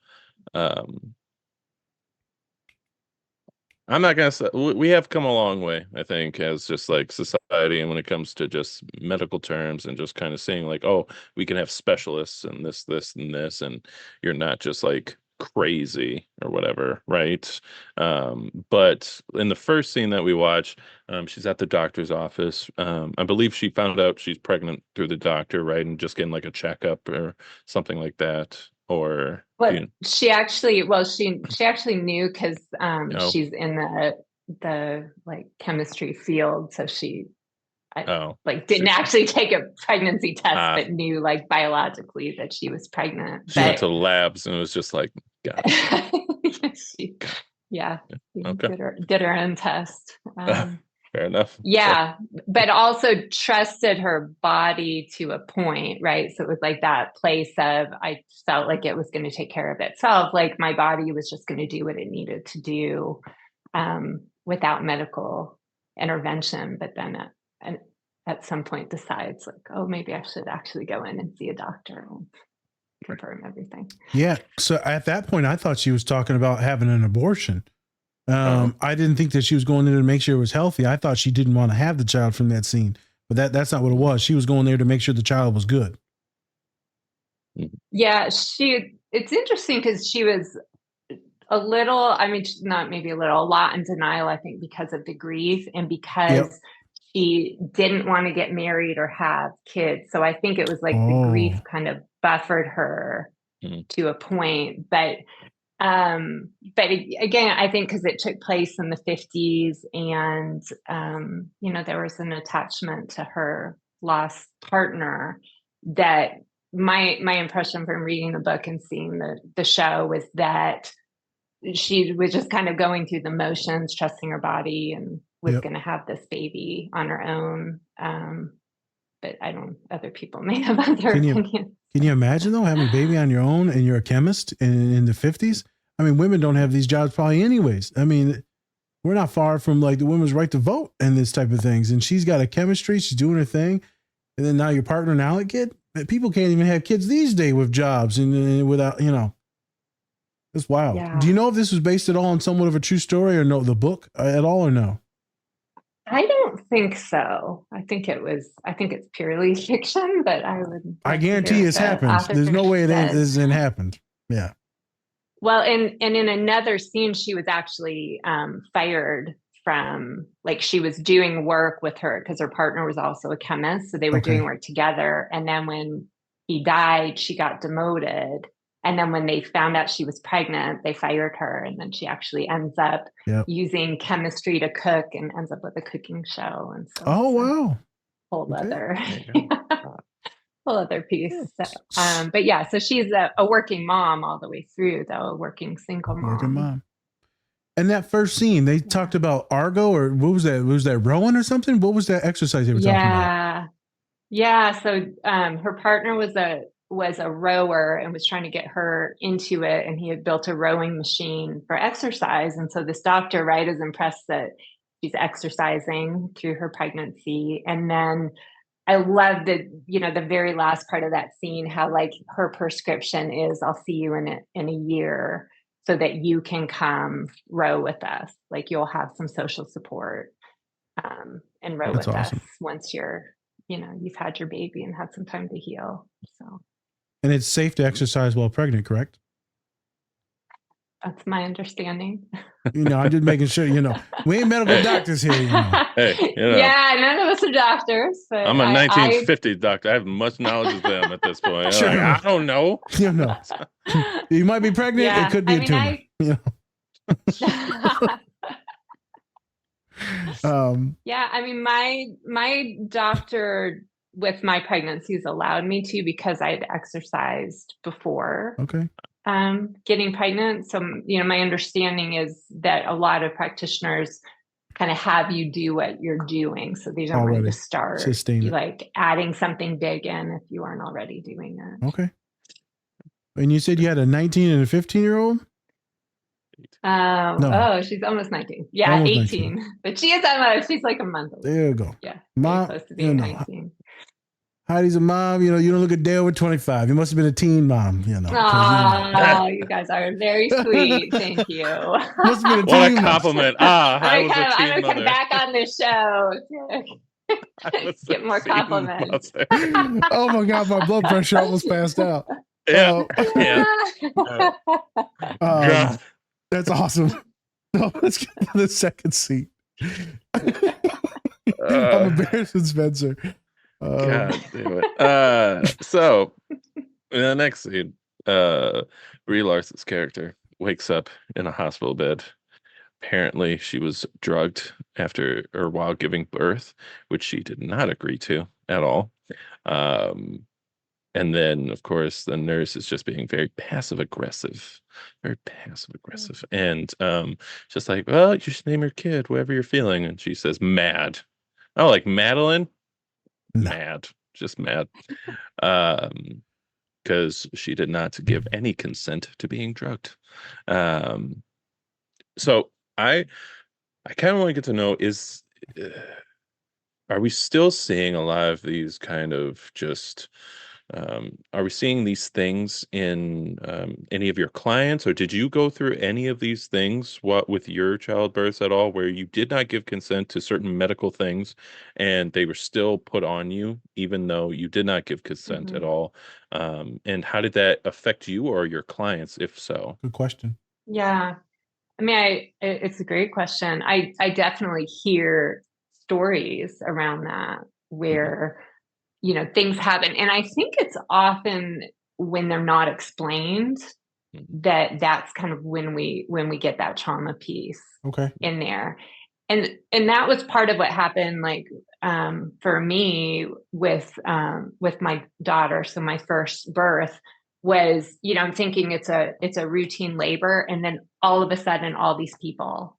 I'm not going to say, we have come a long way, I think, as just like society, and when it comes to just medical terms and just kind of saying like, oh, we can have specialists and this, and this, and you're not just like crazy or whatever, right? But in the first scene that we watch, she's at the doctor's office. I believe she found out she's pregnant through the doctor, right? And just getting like a checkup or something like that. Or she actually knew, because she's in the like chemistry field, so she didn't actually take a pregnancy test, but knew like biologically that she was pregnant. She went to the labs and it was just like, God. Did her own test. Fair enough. Yeah, but also trusted her body to a point, right? So it was like that place of, I felt like it was going to take care of itself. Like my body was just going to do what it needed to do without medical intervention. But then at some point decides like, oh, maybe I should actually go in and see a doctor and confirm everything. Yeah. So at that point, I thought she was talking about having an abortion. I didn't think that she was going there to make sure it was healthy. I thought she didn't want to have the child from that scene, but that's not what it was. She was going there to make sure the child was good. Yeah, it's interesting because she was a lot in denial, I think, because of the grief and because she didn't want to get married or have kids. So I think it was like the grief kind of buffered her to a point, but again, I think because it took place in the 50s and, there was an attachment to her lost partner, that my impression from reading the book and seeing the show was that she was just kind of going through the motions, trusting her body, and was going to have this baby on her own. But other people may have other opinions. Can you imagine though, having a baby on your own and you're a chemist in the 50s? I mean, women don't have these jobs probably anyways. I mean, we're not far from like the women's right to vote and this type of things. And she's got a chemistry, she's doing her thing. And then now your partner now a kid. People can't even have kids these days with jobs and without, it's wild. Yeah. Do you know if this was based at all on somewhat of a true story or no, the book at all or no? I don't think so. I think it's purely fiction, but I guarantee it's happened. There's no way it hasn't happened. Yeah. Well, and in another scene, she was actually fired from, like, she was doing work with her because her partner was also a chemist. So they were doing work together. And then when he died, she got demoted. And then when they found out she was pregnant, they fired her. And then she actually ends up using chemistry to cook and ends up with a cooking show. And so, oh, wow. Whole other, go. whole other piece. So, but yeah, so she's a working mom all the way through, though, a working single mom. Working mom. And that first scene, they talked about Argo, or what was that? Was that rowing or something? What was that exercise they were talking about? Yeah. So her partner was a rower and was trying to get her into it, and he had built a rowing machine for exercise. And so this doctor, right, is impressed that she's exercising through her pregnancy. And then I loved the very last part of that scene, how like her prescription is, I'll see you in a year so that you can come row with us. Like you'll have some social support and row with us once you've had your baby and had some time to heal. So. And it's safe to exercise while pregnant, correct? That's my understanding. I'm just making sure, we ain't medical doctors here, Hey, Yeah, none of us are doctors. But I'm a 1950s doctor. I have much knowledge of them at this point. Sure. Like, I don't know. You might be pregnant. Yeah, it could be a tumor. Yeah, I mean, my doctor with my pregnancies allowed me to, because I had exercised before. Okay. Getting pregnant. So, my understanding is that a lot of practitioners kind of have you do what you're doing. So they don't want you to start like adding something big in if you aren't already doing it. Okay. And you said you had a 19 and a 15-year-old? No. Oh, she's almost 19. Yeah, almost 18. 19. But she's like a month old. There you go. Yeah. Mom, close to being 19. Heidi's a mom, you don't look a day over 25. You must have been a teen mom, Oh, you guys are very sweet. Thank you. Must have been what a compliment. I was a teen I'm going to mother. come back on this show to get more compliments. Oh my God, my blood pressure almost passed out. Yeah. That's awesome. No, let's get to the second scene. I'm embarrassed with Spencer. God damn it. So in the next scene, Brie Larson's character wakes up in a hospital bed. Apparently she was drugged after or while giving birth, which she did not agree to at all. And then of course the nurse is just being very passive aggressive. And just like, well, you should name your kid whatever you're feeling. And she says mad. Oh, like Madeline? Mad, just mad, because she did not give any consent to being drugged. So I kind of want to get to know, are we still seeing a lot of these kind of just are we seeing these things in any of your clients, or did you go through any of these things with your childbirth at all, where you did not give consent to certain medical things and they were still put on you even though you did not give consent at all? And how did that affect you or your clients, if so? Good question. Yeah, I mean, it's a great question. I definitely hear stories around that where things happen. And I think it's often when they're not explained that's kind of when we get that trauma piece in there. And that was part of what happened, like, for me with my daughter. So my first birth was, I'm thinking it's a routine labor. And then all of a sudden, all these people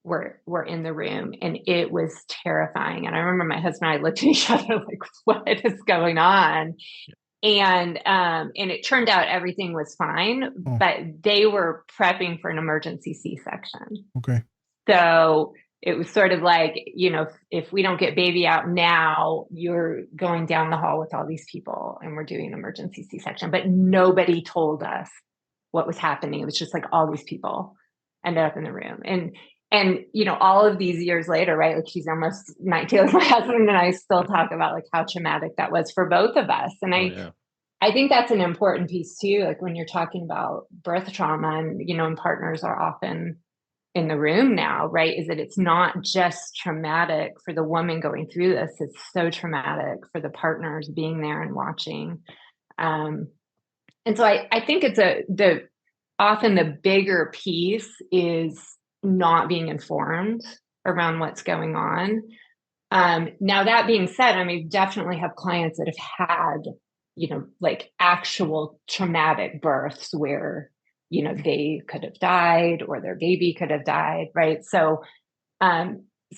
were in the room, and it was terrifying. And I remember my husband and I looked at each other like, what is going on? And it turned out everything was fine, but they were prepping for an emergency C-section. Okay. So it was sort of like, if we don't get baby out now, you're going down the hall with all these people and we're doing an emergency C-section, but nobody told us what was happening. It was just like all these people ended up in the room. And all of these years later, right? Like she's almost 19, like my husband and I still talk about like how traumatic that was for both of us. And I think that's an important piece too. Like when you're talking about birth trauma and partners are often in the room now, right? Is that it's not just traumatic for the woman going through this. It's so traumatic for the partners being there and watching. And so I think it's often the bigger piece is not being informed around what's going on. Now, that being said, I mean, definitely have clients that have had, like actual traumatic births where, they could have died or their baby could have died, right? So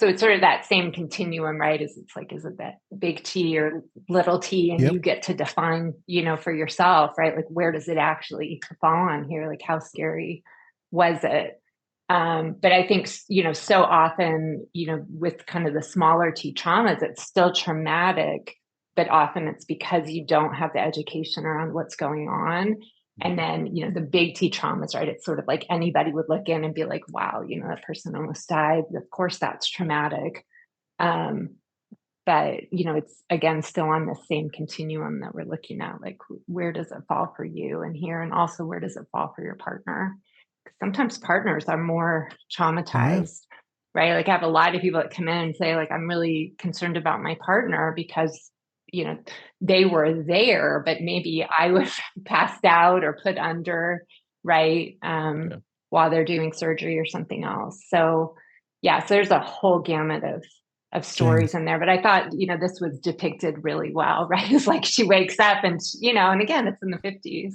it's sort of that same continuum, right? Is it that big T or little T, and you get to define, for yourself, right? Like, where does it actually fall on here? Like, how scary was it? But I think, so often, with kind of the smaller T traumas, it's still traumatic, but often it's because you don't have the education around what's going on. And then, the big T traumas, right? It's sort of like anybody would look in and be like, wow, that person almost died. Of course, that's traumatic. But, it's again, still on the same continuum that we're looking at, like, where does it fall for you in here? And also, where does it fall for your partner? Sometimes partners are more traumatized, right? Like, I have a lot of people that come in and say, like, I'm really concerned about my partner because, they were there, but maybe I was passed out or put under, right? While they're doing surgery or something else. So yeah, so there's a whole gamut of stories in there, but I thought, this was depicted really well, right? It's like she wakes up and, and again, it's in the 50s.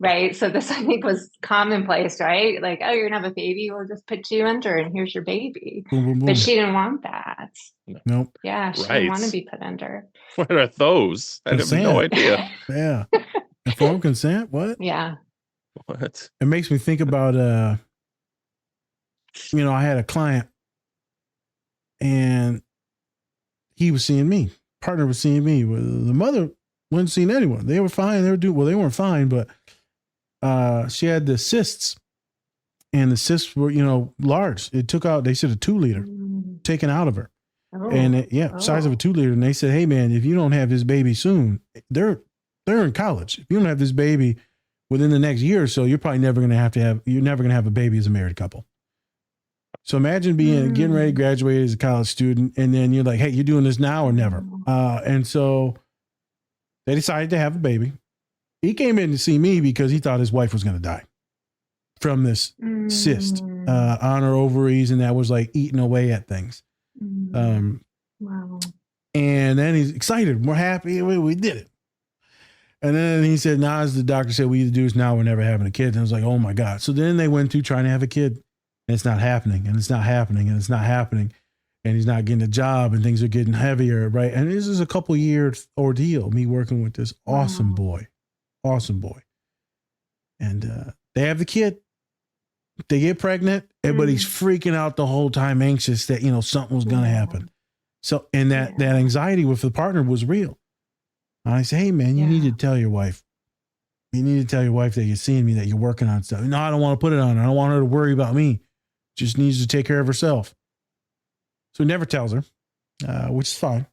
Right. So this, I think, was commonplace, right? Like, oh, you're going to have a baby. We'll just put you under and here's your baby. Boom, boom, boom. But she didn't want that. Nope. Yeah. She didn't want to be put under. What are those? I have no idea. Yeah. Informed consent? What? Yeah. What? It makes me think about, I had a client and he was seeing me. Partner was seeing me. The mother wasn't seeing anyone. They were fine. They weren't fine, but she had the cysts, and the cysts were, large. It took out, they said, a 2-liter taken out of her. Oh. And size of a 2-liter. And they said, hey man, if you don't have this baby soon, they're in college. If you don't have this baby within the next year or so, you're probably never going to have a baby as a married couple. So imagine getting ready to graduate as a college student. And then you're like, hey, you're doing this now or never. And so they decided to have a baby. He came in to see me because he thought his wife was going to die from this cyst on her ovaries, and that was like eating away at things. Wow. And then he's excited. We're happy. We did it. And then he said, now, as the doctor said, we either do this now, we're never having a kid. And I was like, oh my God. So then they went through trying to have a kid, and it's not happening, and it's not happening, and it's not happening. And he's not getting a job, and things are getting heavier, right? And this is a couple years ordeal, me working with this awesome boy. And they have the kid. They get pregnant. Everybody's freaking out the whole time, anxious that, something was going to happen. So, and that anxiety with the partner was real. And I say, hey man, you need to tell your wife. You need to tell your wife that you're seeing me, that you're working on stuff. No, I don't want to put it on her. I don't want her to worry about me. Just needs to take care of herself. So he never tells her, which is fine.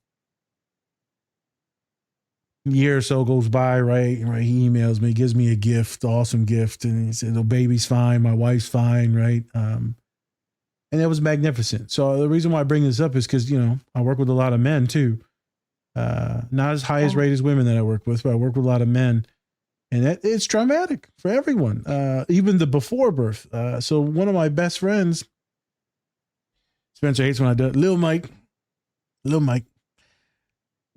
A year or so goes by, right? He emails me, gives me a gift, awesome gift. And he said, the baby's fine. My wife's fine, right? And that was magnificent. So the reason why I bring this up is because, I work with a lot of men too. Not as high as rate as women that I work with, but I work with a lot of men. And it's traumatic for everyone, even the before birth. So one of my best friends, Spencer hates when I do it, Lil Mike.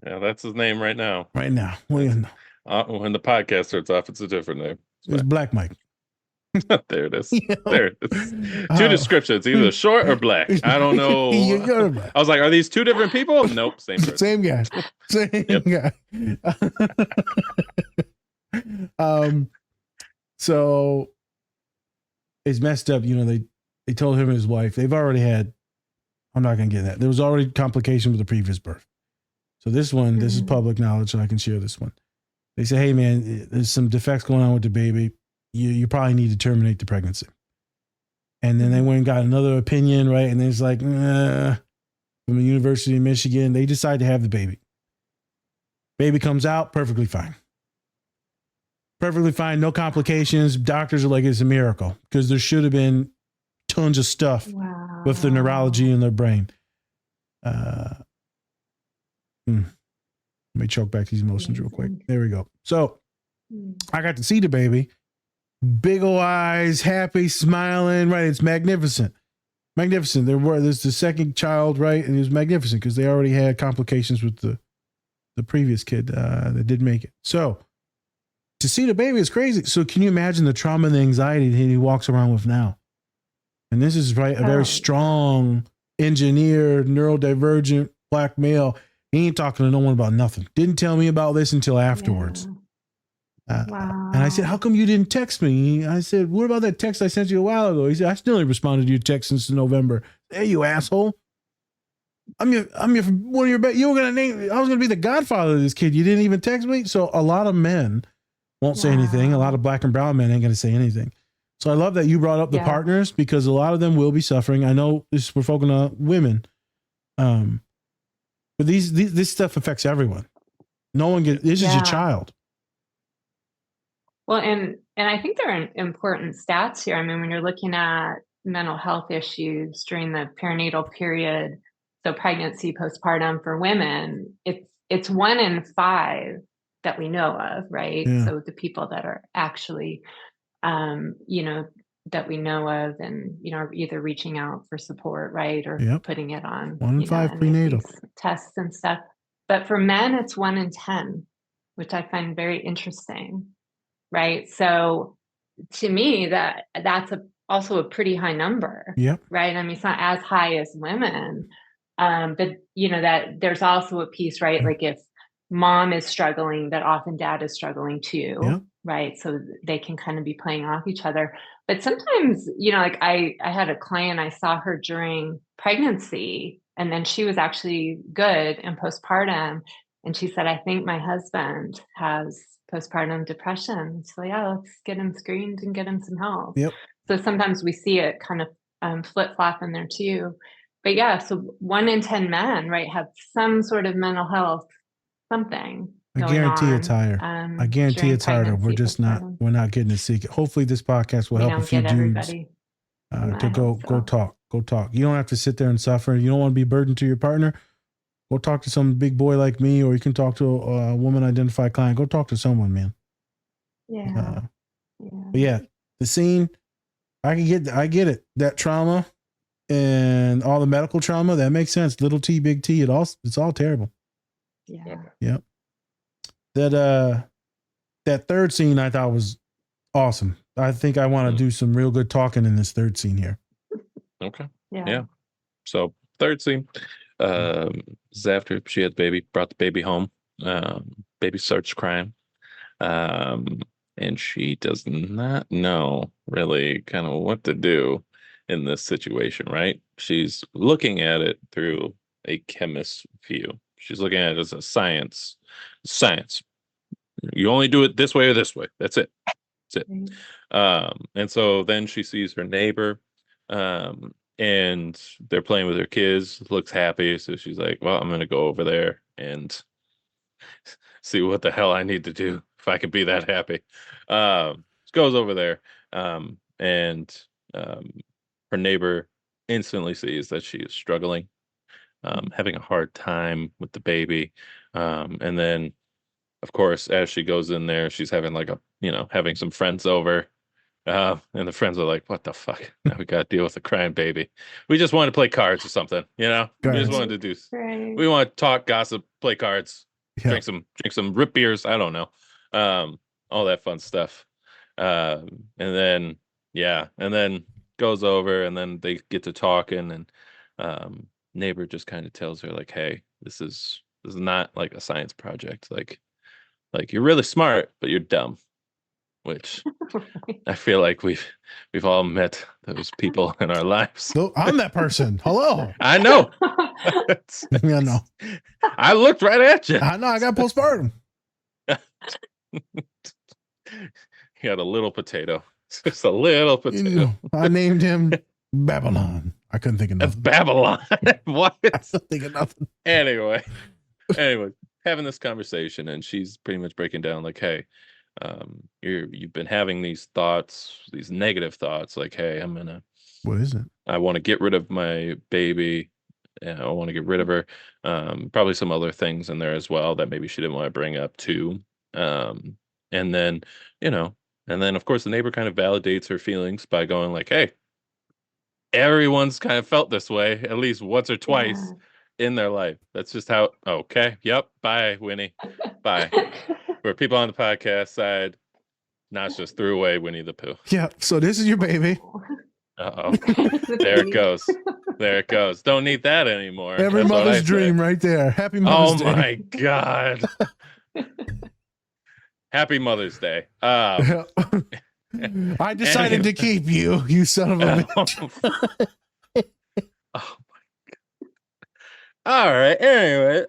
Yeah, that's his name right now. Right now. Well, when the podcast starts off, it's a different name. It's Black Mike. There it is. There it is. Two descriptions, either short or black. I don't know. I was like, are these two different people? Nope, same person. Same guy. Same guy. So it's messed up. They told him and his wife, they've already had, I'm not going to get that. There was already complication with the previous birth. So this is public knowledge, so I can share this one. They say, hey man, there's some defects going on with the baby. You probably need to terminate the pregnancy. And then they went and got another opinion, right? And it's like, from the University of Michigan, they decide to have the baby. Baby comes out, perfectly fine. Perfectly fine, no complications. Doctors are like, it's a miracle, because there should have been tons of stuff with the neurology in their brain. Let me choke back these emotions real quick. There we go. So I got to see the baby. Big ol' eyes, happy, smiling, right? It's magnificent. Magnificent. There's the second child, right? And it was magnificent because they already had complications with the previous kid that didn't make it. So to see the baby is crazy. So can you imagine the trauma and the anxiety that he walks around with now? And this is right, a very strong, engineered, neurodivergent black male. He ain't talking to no one about nothing. Didn't tell me about this until afterwards. Wow. And I said, how come you didn't text me? I said, what about that text I sent you a while ago? He said, I still ain't responded to your text since November. Hey, you asshole. I'm your one of your you were I was gonna be the godfather of this kid. You didn't even text me. So a lot of men won't say anything. A lot of black and brown men ain't gonna say anything. So I love that you brought up the partners because a lot of them will be suffering. I know we're focusing on women. But this stuff affects everyone. No one this is your child. Well, and I think there are important stats here. I mean, when you're looking at mental health issues during the perinatal period, so pregnancy, postpartum for women, it's 1 in 5 that we know of, right? Yeah. So the people that are actually, that we know of and, are either reaching out for support, right? Or putting it on 1 in 5 prenatal tests and stuff. But for men, it's 1 in 10, which I find very interesting. Right. So to me, that's also a pretty high number. Yep. Right. I mean, it's not as high as women. But that there's also a piece, right? Like if mom is struggling, that often dad is struggling too. Yep. Right. So they can kind of be playing off each other. But sometimes, like I had a client, I saw her during pregnancy, and then she was actually good in postpartum. And she said, I think my husband has postpartum depression. So let's get him screened and get him some help. Yep. So sometimes we see it kind of flip-flop in there too. But so 1 in 10 men, right, have some sort of mental health, something. I guarantee it's higher. I guarantee it's harder. We're just we're not getting to seek it. Hopefully this podcast will help a few dudes to go talk. You don't have to sit there and suffer. You don't want to be burdened to your partner. Go talk to some big boy like me, or you can talk to a woman identified client. Go talk to someone, man. Yeah. But the scene, I get it. That trauma and all the medical trauma, that makes sense. Little T, big T, it's all terrible. Yeah. Yep. That third scene I thought was awesome. I think I want to do some real good talking in this third scene here. Okay. Yeah. So third scene. Is after she had the baby, brought the baby home. Baby starts crying. And she does not know really kind of what to do in this situation, right? She's looking at it through a chemist's view. She's looking at it as a science. You only do it this way or this way. That's it. And so then she sees her neighbor, and they're playing with her kids, looks happy. So she's like, well, I'm going to go over there and see what the hell I need to do if I can be that happy. Goes over there, and her neighbor instantly sees that she is struggling, having a hard time with the baby. And then, of course, as she goes in there, she's having having some friends over. And the friends are like, what the fuck? Now we got to deal with a crying baby. We just wanted to play cards or something, We just wanted to do, we want to talk, gossip, play cards, drink some root beers. I don't know. All that fun stuff. And then goes over, and then they get to talking, and neighbor just kind of tells her like, hey, this is not like a science project. Like you're really smart, but you're dumb. Which I feel like we've all met those people in our lives. So I'm that person. Hello. I know. I know. I looked right at you. I know. I got postpartum. You got a little potato. Just a little potato. I named him Babylon. I couldn't think of nothing. That's Babylon. What? I couldn't think of nothing. Anyway, having this conversation, and she's pretty much breaking down like, hey, you've been having these thoughts, these negative thoughts, like, hey, what is it? I want to get rid of my baby. I want to get rid of her. Probably some other things in there as well that maybe she didn't want to bring up too. And then, and then of course the neighbor kind of validates her feelings by going like, hey, everyone's kind of felt this way at least once or twice in their life. That's just how, okay. Yep. Bye, Winnie. Bye. For people on the podcast side, Nash just threw away Winnie the Pooh. Yeah. So this is your baby. Uh-oh. There it goes. There it goes. Don't need that anymore. Every That's what mother's I dream say. right there. Happy Mother's Day. Oh my God. Happy Mother's Day. I decided to keep you, you son of a bitch. Oh my God. All right. Anyway,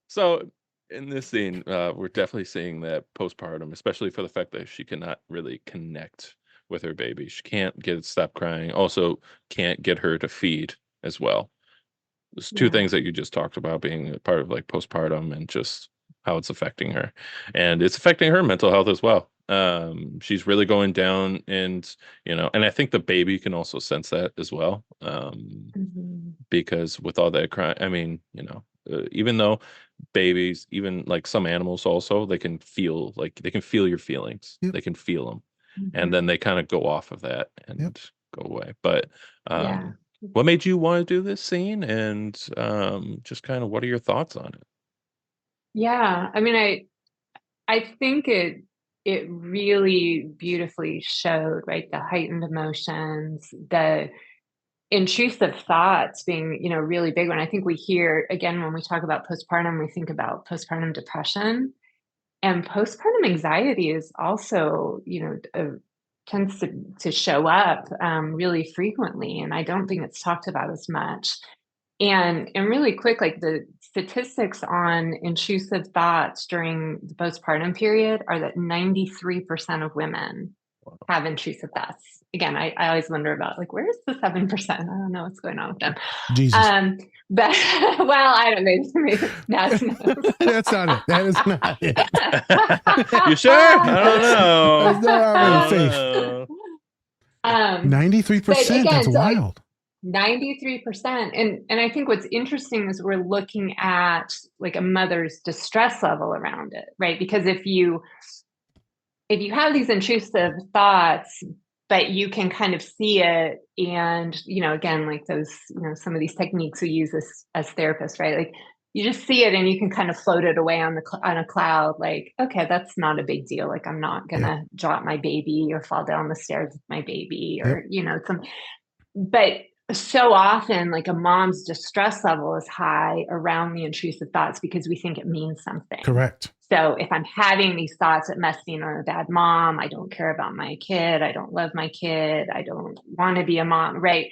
so in this scene, we're definitely seeing that postpartum, especially for the fact that she cannot really connect with her baby. She can't get it to stop crying. Also, can't get her to feed as well. There's two things that you just talked about being a part of like postpartum and just how it's affecting her, and it's affecting her mental health as well. She's really going down, and and I think the baby can also sense that as well, because with all that crying, I mean, even though babies, even like some animals also, they can feel your feelings. Yep. They can feel them, and then they kind of go off of that and go away. But what made you want to do this scene, and just kind of what are your thoughts on it? Yeah, I mean, I think it really beautifully showed, right, the heightened emotions, the intrusive thoughts being, really big one. I think we hear, again, when we talk about postpartum, we think about postpartum depression, and postpartum anxiety is also, tends to show up really frequently, and I don't think it's talked about as much. And really quick, like the statistics on intrusive thoughts during the postpartum period are that 93% of women have intrusive thoughts. Again, I always wonder about like, where's the 7%? I don't know what's going on with them. Jesus. But well, I don't know. Maybe that's That's not it. That is not it. You sure? I don't know. That's not our faith. 93%. That's wild. 93%. And I think what's interesting is we're looking at like a mother's distress level around it, right? Because if you have these intrusive thoughts, but you can kind of see it, and again, like those, some of these techniques we use as therapists, right? Like you just see it and you can kind of float it away on a cloud, like, okay, that's not a big deal. Like I'm not gonna drop my baby or fall down the stairs with my baby, or but so often like a mom's distress level is high around the intrusive thoughts because we think it means something. Correct. So if I'm having these thoughts, it must mean I'm a bad mom. I don't care about my kid. I don't love my kid. I don't want to be a mom. Right.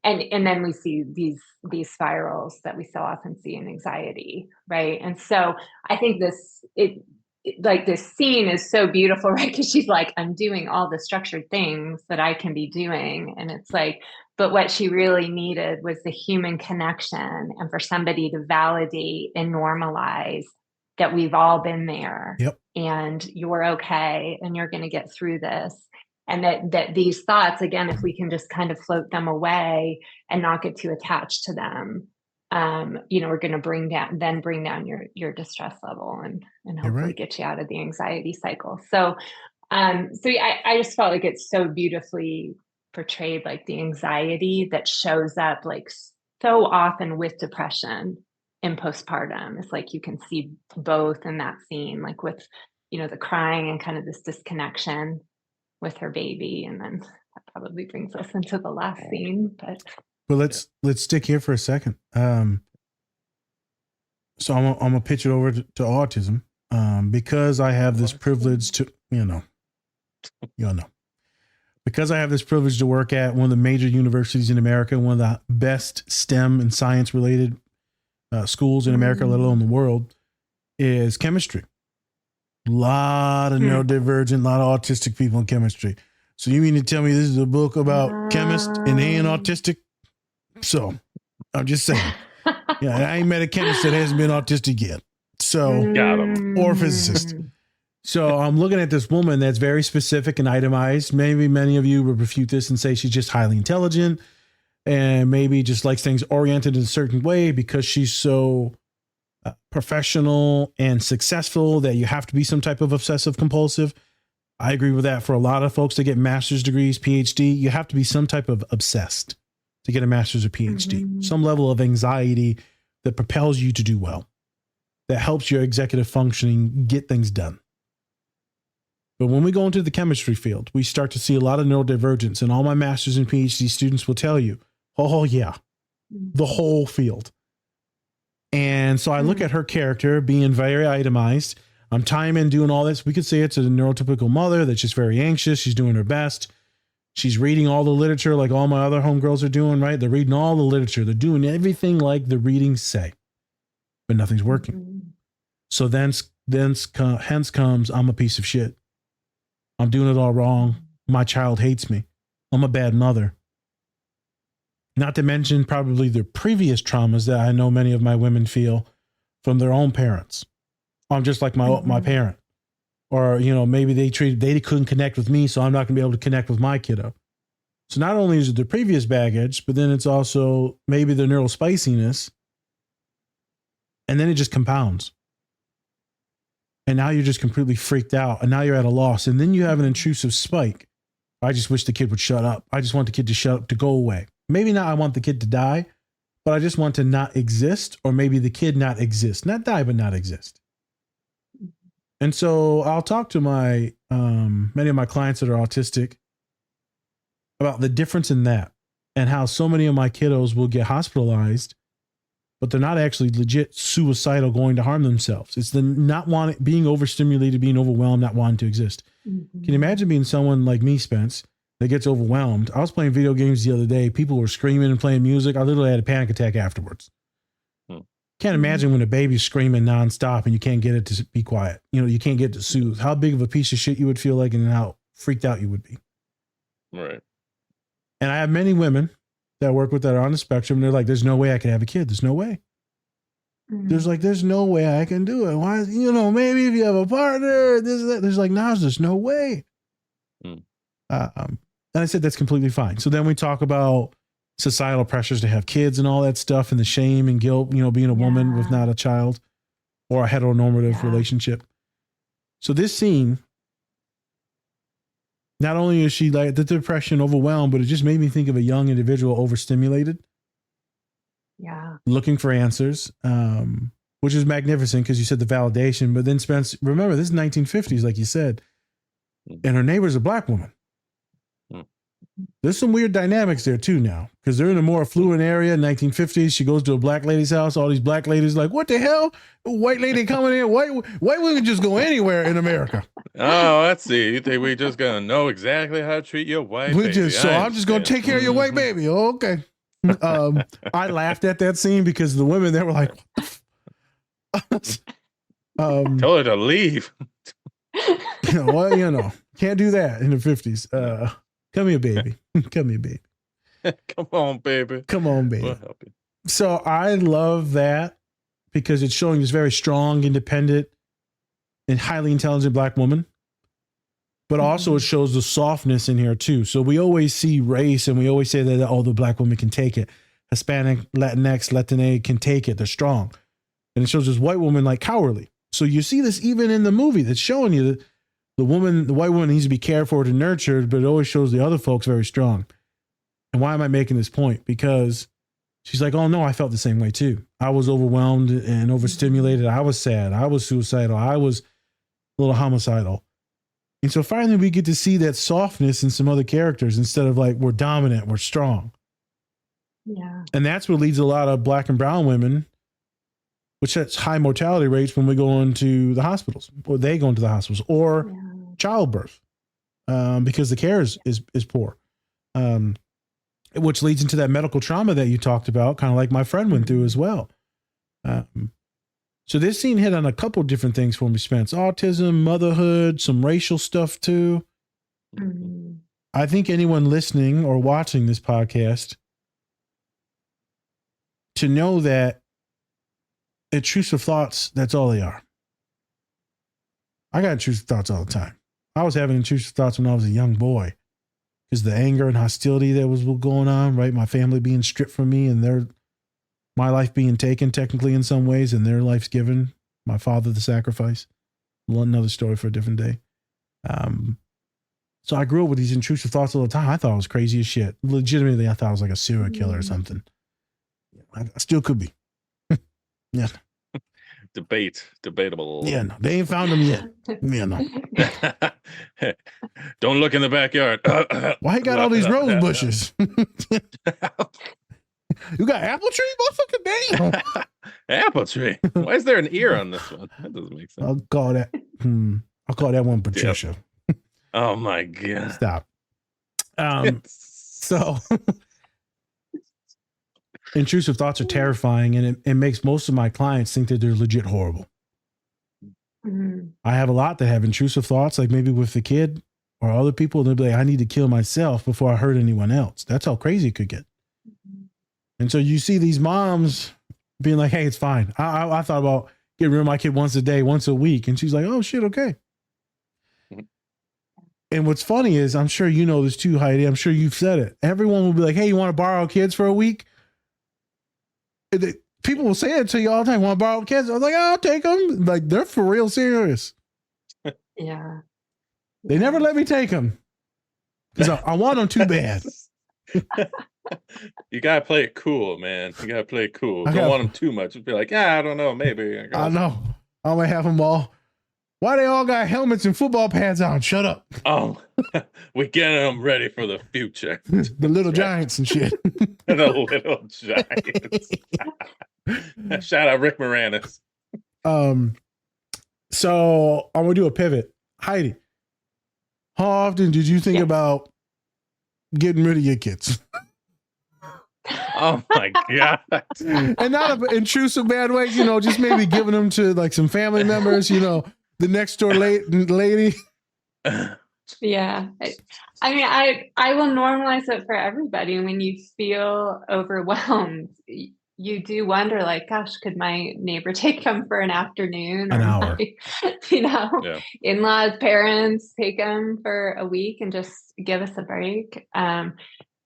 And then we see these spirals that we so often see in anxiety. Right. And so I think this scene is so beautiful, right? Because she's like, I'm doing all the structured things that I can be doing. And it's like, but what she really needed was the human connection, and for somebody to validate and normalize that we've all been there. Yep. And you're okay, and you're going to get through this. And that these thoughts, again, if we can just kind of float them away and not get too attached to them, we're going to bring down your distress level and hopefully get you out of the anxiety cycle. So, I just felt like it's so beautifully portrayed, like the anxiety that shows up like so often with depression in postpartum. It's like you can see both in that scene, like with, the crying and kind of this disconnection with her baby. And then that probably brings us into the last scene, but let's stick here for a second. So I'm gonna pitch it over to autism, because I have this privilege to, because I have this privilege to work at one of the major universities in America, one of the best STEM and science related schools in America, let alone the world, is chemistry. A lot of neurodivergent, a lot of autistic people in chemistry. So you mean to tell me this is a book about chemists and they ain't autistic? So I'm just saying. Yeah, I ain't met a chemist that hasn't been autistic yet. So, got him. Or a physicist. So I'm looking at this woman that's very specific and itemized. Maybe many of you would refute this and say she's just highly intelligent and maybe just likes things oriented in a certain way because she's so professional and successful, that you have to be some type of obsessive compulsive. I agree with that. For a lot of folks that get master's degrees, PhD, you have to be some type of obsessed to get a master's or PhD, some level of anxiety that propels you to do well, that helps your executive functioning get things done. But when we go into the chemistry field, we start to see a lot of neurodivergence, and all my master's and PhD students will tell you, oh yeah, the whole field. And so I look at her character being very itemized. I'm timing, doing all this. We could say it's a neurotypical mother that's just very anxious. She's doing her best. She's reading all the literature like all my other homegirls are doing, right? They're reading all the literature. They're doing everything like the readings say, but nothing's working. So hence comes, I'm a piece of shit. I'm doing it all wrong. My child hates me. I'm a bad mother. Not to mention probably the previous traumas that I know many of my women feel from their own parents. I'm just like my parent. Or, maybe they couldn't connect with me, so I'm not going to be able to connect with my kiddo. So not only is it the previous baggage, but then it's also maybe the neural spiciness. And then it just compounds. And now you're just completely freaked out. And now you're at a loss. And then you have an intrusive spike. I just wish the kid would shut up. I just want the kid to shut up, to go away. Maybe not I want the kid to die, but I just want to not exist, or maybe the kid not exist. Not die, but not exist. And so I'll talk to my many of my clients that are autistic about the difference in that, and how so many of my kiddos will get hospitalized, but they're not actually legit suicidal, going to harm themselves. It's the not wanting, being overstimulated, being overwhelmed, not wanting to exist. Can you imagine being someone like me, Spence, that gets overwhelmed? I was playing video games the other day. People were screaming and playing music. I literally had a panic attack afterwards. Can't imagine when a baby's screaming nonstop and you can't get it to be quiet. You can't get it to soothe. How big of a piece of shit you would feel like, and how freaked out you would be. Right. And I have many women that I work with that are on the spectrum. And they're like, there's no way I can have a kid. There's no way. There's no way I can do it. Why? Maybe if you have a partner, this, that. There's like, no, there's no way. And I said, that's completely fine. So then we talk about societal pressures to have kids and all that stuff, and the shame and guilt, being a woman with not a child or a heteronormative relationship. So this scene, not only is she like the depression, overwhelmed, but it just made me think of a young individual overstimulated. Yeah. Looking for answers, which is magnificent because you said the validation. But then Spence, remember, this is 1950s, like you said, and her neighbor's a black woman. There's some weird dynamics there too now, because they're in a more affluent area. 1950s, she goes to a black lady's house. All these black ladies like, what the hell? White lady coming in. White women just go anywhere in America. Oh, let's see. You think we just gonna know exactly how to treat your white baby? I'm just gonna take care of your white baby. Oh, okay. I laughed at that scene because the women there were like, tell her to leave. Can't do that in the 50s. Come here, baby. Come here, baby. Come on, baby. Come on, baby. We'll help you. So I love that because it's showing this very strong, independent, and highly intelligent black woman. But also it shows the softness in here too. So we always see race and we always say that, the black women can take it. Hispanic, Latinx, Latina can take it. They're strong. And it shows this white woman like cowardly. So you see this even in the movie that's showing you that the white woman needs to be cared for and nurtured, but it always shows the other folks very strong. And why am I making this point? Because she's like, oh no, I felt the same way too. I was overwhelmed and overstimulated. I was sad. I was suicidal. I was a little homicidal. And so finally we get to see that softness in some other characters instead of like, we're dominant, we're strong. Yeah. And that's what leads a lot of black and brown women, which has high mortality rates when we go into the hospitals, or they go into the hospitals, or childbirth, because the care is poor, which leads into that medical trauma that you talked about, kind of like my friend went through as well. So this scene hit on a couple different things for me, Spence. Autism, motherhood, some racial stuff too. I think anyone listening or watching this podcast to know that intrusive thoughts, that's all they are. I got intrusive thoughts all the time. I was having intrusive thoughts when I was a young boy because the anger and hostility that was going on, right? My family being stripped from me and they're my life being taken technically in some ways and their life's given. My father, the sacrifice. Another story for a different day. So I grew up with these intrusive thoughts all the time. I thought I was crazy as shit. Legitimately, I thought I was like a serial killer or something. I still could be. Yeah. Debatable. Yeah, no, they ain't found them yet. Yeah, no. Don't look in the backyard. Why you got all these rose bushes? You got apple tree, motherfucker? Damn. Apple tree. Why is there an ear on this one? That doesn't make sense. I'll call that one Patricia. Yep. Oh my God. Stop. So intrusive thoughts are terrifying, and it makes most of my clients think that they're legit horrible. Mm-hmm. I have a lot that have intrusive thoughts, like maybe with the kid or other people, they'll be like, I need to kill myself before I hurt anyone else. That's how crazy it could get. Mm-hmm. And so you see these moms being like, hey, it's fine. I thought about getting rid of my kid once a day, once a week. And she's like, oh shit, okay. And what's funny is, I'm sure you know this too, Heidi. I'm sure you've said it. Everyone will be like, hey, you want to borrow kids for a week? People will say it to you all the time. Want to borrow kids? I was like, oh, I'll take them. Like, they're for real serious. Yeah. They never let me take them because I want them too bad. You gotta play it cool, man. You gotta play it cool. Don't want them too much. Just be like, I don't know, maybe. I know. I'm gonna have them all. Why they all got helmets and football pads on? Shut up. Oh, we getting them ready for the future. The little giants and shit. The little giants. Shout out Rick Moranis. So I'm gonna do a pivot. Heidi, how often did you think about getting rid of your kids? Oh my God. And not an intrusive bad way, just maybe giving them to like some family members, the next door lady. Yeah. I mean, I will normalize it for everybody. When you feel overwhelmed, you do wonder, like, gosh, could my neighbor take them for an afternoon? An hour. In-laws, parents take them for a week and just give us a break.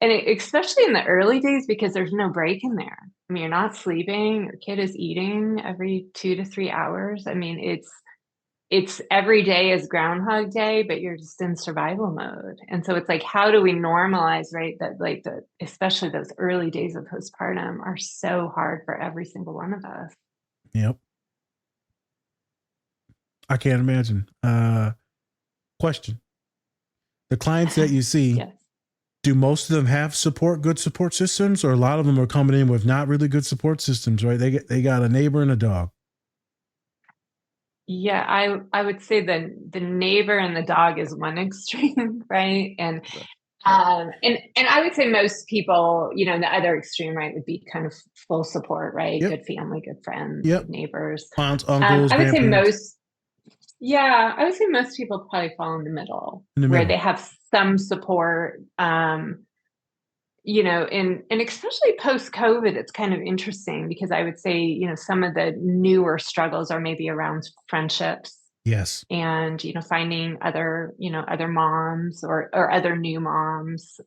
Especially in the early days, because there's no break in there. I mean, you're not sleeping. Your kid is eating every 2 to 3 hours. I mean, it's every day is Groundhog Day, but you're just in survival mode. And so it's like, how do we normalize, right? That like especially those early days of postpartum are so hard for every single one of us. Yep. I can't imagine. Question. The clients that you see, Yes. Do most of them have good support systems, or a lot of them are coming in with not really good support systems, right? They got a neighbor and a dog. Yeah, I would say the neighbor and the dog is one extreme, right? And I would say most people, the other extreme, right, would be kind of full support, right? Yep. Good family, good friends, Yep. good neighbors. Aunts, uncles, I would say grandparents. I would say most people probably fall in the middle, where they have some support. And especially post-COVID, it's kind of interesting because I would say, some of the newer struggles are maybe around friendships. Yes. And, finding other moms or other new moms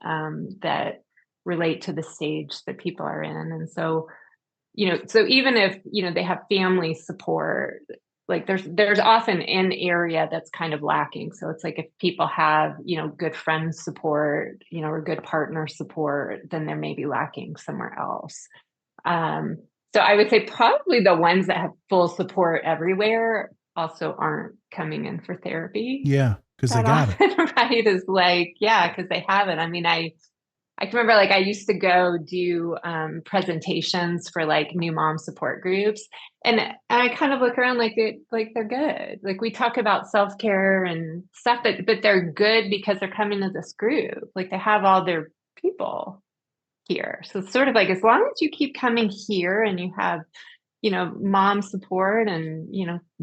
that relate to the stage that people are in. And so, so even if, they have family support, like there's often an area that's kind of lacking. So it's like if people have, good friend support, or good partner support, then they're maybe lacking somewhere else. So I would say probably the ones that have full support everywhere also aren't coming in for therapy. Yeah, because they got it. Right, is like, yeah, because they have it. I mean, I can remember, like, I used to go do presentations for like new mom support groups, and I kind of look around like they're good. Like, we talk about self-care and stuff, but they're good because they're coming to this group. Like, they have all their people here. So it's sort of like, as long as you keep coming here and you have, mom support and,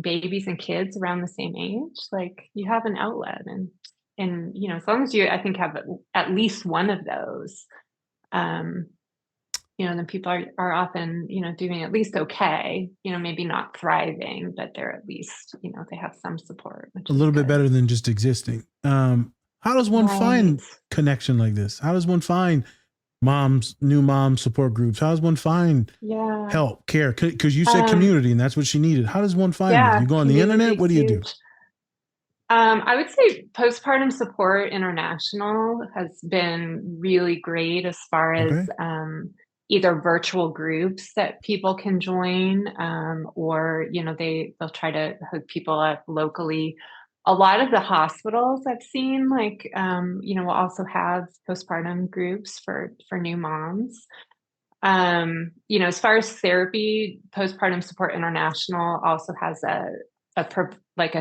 babies and kids around the same age, like, you have an outlet. And as long as you, I think, have at least one of those, then people are often, doing at least okay, maybe not thriving, but they're at least, they have some support. a little bit better than just existing. How does one find connection like this? How does one find new mom support groups? How does one find Yeah. help, care? Because you said community, and that's what she needed. How does one find it? You go on the internet? What do you do? Huge. I would say Postpartum Support International has been really great as far as either virtual groups that people can join, or they'll try to hook people up locally. A lot of the hospitals I've seen, like will also have postpartum groups for new moms. As far as therapy, Postpartum Support International also has a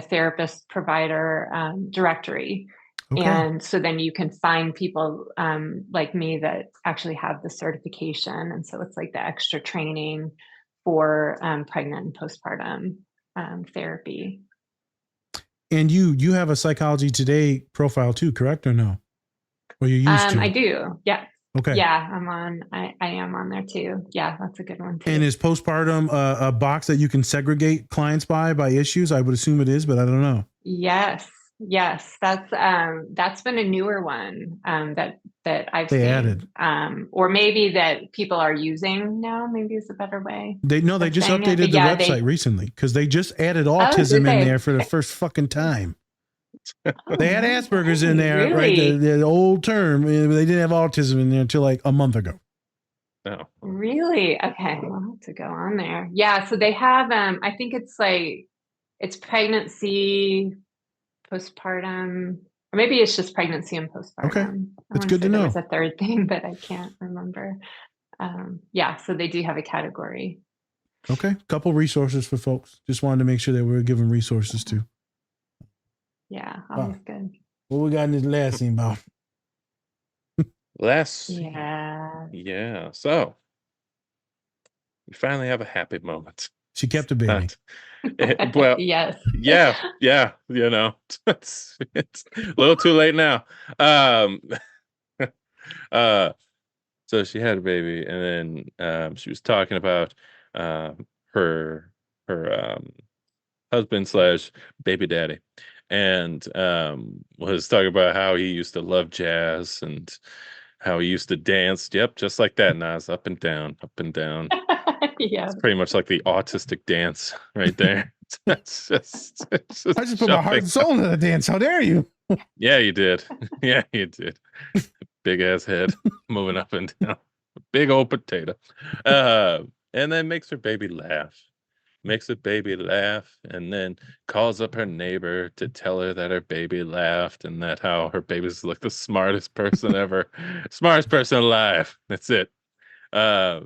therapist provider directory. Okay. And so then you can find people like me that actually have the certification. And so it's like the extra training for pregnant and postpartum therapy. And you have a Psychology Today profile too, correct or no? Or you used to? I do. Yeah. Okay. Yeah, I am on there too. Yeah, that's a good one too. And is postpartum a box that you can segregate clients by issues? I would assume it is, but I don't know. Yes. That's been a newer one that I've seen. Added. Or maybe that people are using now. Maybe is a better way. They just updated the website recently because they just added autism in there for the first fucking time. They had Asperger's in there, really? right? The old term. They didn't have autism in there until like a month ago. Oh. Really? Okay, I'll have to go on there. Yeah, so they have. I think it's pregnancy, postpartum, or maybe it's just pregnancy and postpartum. Okay, that's good to know. There was a third thing, but I can't remember. Yeah, so they do have a category. Okay, couple resources for folks. Just wanted to make sure that we were giving resources too. Yeah, always good. What we got in this last scene about? Yeah. So we finally have a happy moment. She kept a baby. Well, yes. Yeah. It's a little too late now. So she had a baby, and then she was talking about her husband / baby daddy, and was talking about how he used to love jazz and how he used to dance. Yep, just like that, Nas, up and down, up and down. Yeah, it's pretty much like the autistic dance right there. It's just I just put my heart and soul into the dance. How dare you? Yeah, you did. Yeah, you did. Big ass head moving up and down. Big old potato. And then makes her baby laugh. Makes the baby laugh, and then calls up her neighbor to tell her that her baby laughed and that how her baby's like the smartest person ever. Smartest person alive. That's it. I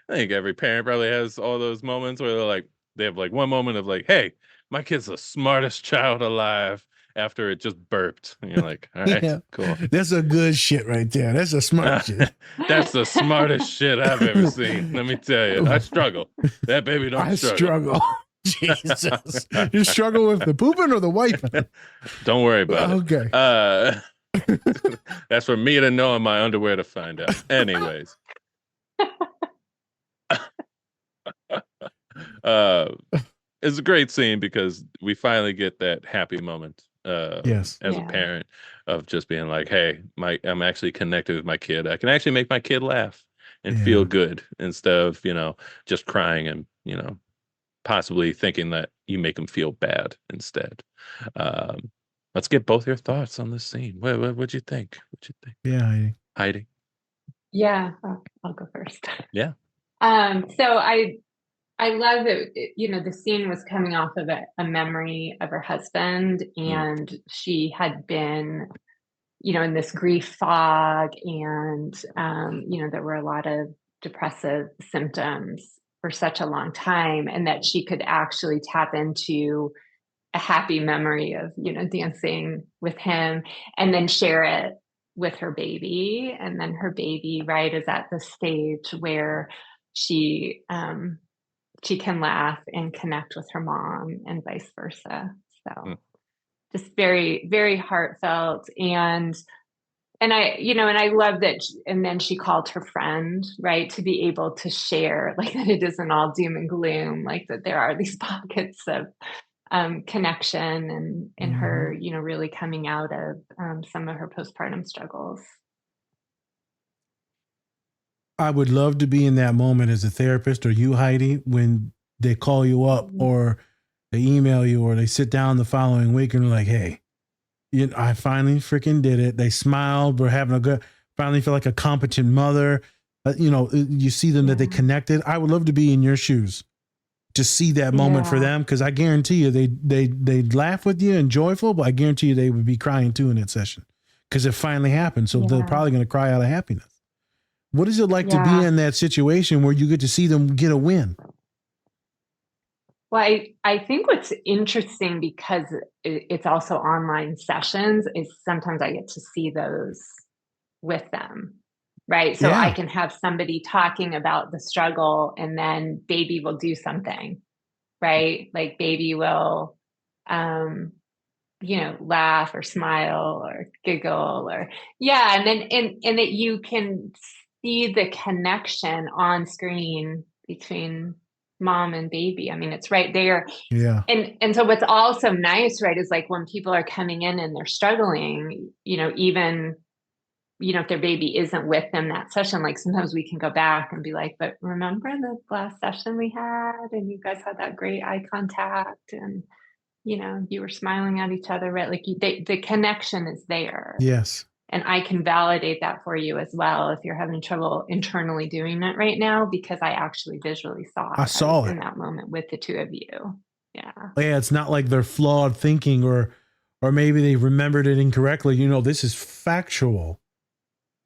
think every parent probably has all those moments where they have like one moment of like, hey, my kid's the smartest child alive after it just burped. And you're like, all right, cool. That's a good shit right there. That's a smart shit. That's the smartest shit I've ever seen. Let me tell you. I struggle. That baby don't struggle. Jesus. You struggle with the pooping or the wiping? Don't worry about it. Okay. That's for me to know in my underwear to find out. Anyways. It's a great scene because we finally get that happy moment as a parent of just being like, hey, I'm actually connected with my kid. I can actually make my kid laugh and feel good instead of just crying and possibly thinking that you make them feel bad instead. Let's get both your thoughts on this scene. What'd you think? Yeah, Heidi. Yeah, I'll go first. Yeah. So I love that, the scene was coming off of a memory of her husband, and she had been, in this grief fog, and, there were a lot of depressive symptoms for such a long time, and that she could actually tap into a happy memory of, dancing with him and then share it with her baby. And then her baby, right, is at the stage where she can laugh and connect with her mom and vice versa. So just very, very heartfelt. And I love that. And then she called her friend, right, to be able to share, like, that it isn't all doom and gloom, like that there are these pockets of connection and her, really coming out of some of her postpartum struggles. I would love to be in that moment as a therapist, or you, Heidi, when they call you up or they email you or they sit down the following week and they're like, hey, I finally freaking did it. They smiled. We're having a good, finally feel like a competent mother. You see them that they connected. I would love to be in your shoes to see that moment for them, because I guarantee you they'd laugh with you and joyful, but I guarantee you they would be crying too in that session because it finally happened. So they're probably going to cry out of happiness. What is it like to be in that situation where you get to see them get a win? Well, I think what's interesting, because it's also online sessions, is sometimes I get to see those with them, right? So I can have somebody talking about the struggle and then baby will do something, right? Like baby will, laugh or smile or giggle or, and then, and that you can see the connection on screen between mom and baby. I mean, it's right there. Yeah. And so what's also nice, right, is like when people are coming in and they're struggling, even, if their baby isn't with them that session, like sometimes we can go back and be like, but remember the last session we had and you guys had that great eye contact and, you were smiling at each other, right? Like the connection is there. Yes. And I can validate that for you as well if you're having trouble internally doing it right now, because I actually visually saw it. I saw it in that moment with the two of you. Yeah. Yeah, it's not like they're flawed thinking or maybe they remembered it incorrectly. This is factual.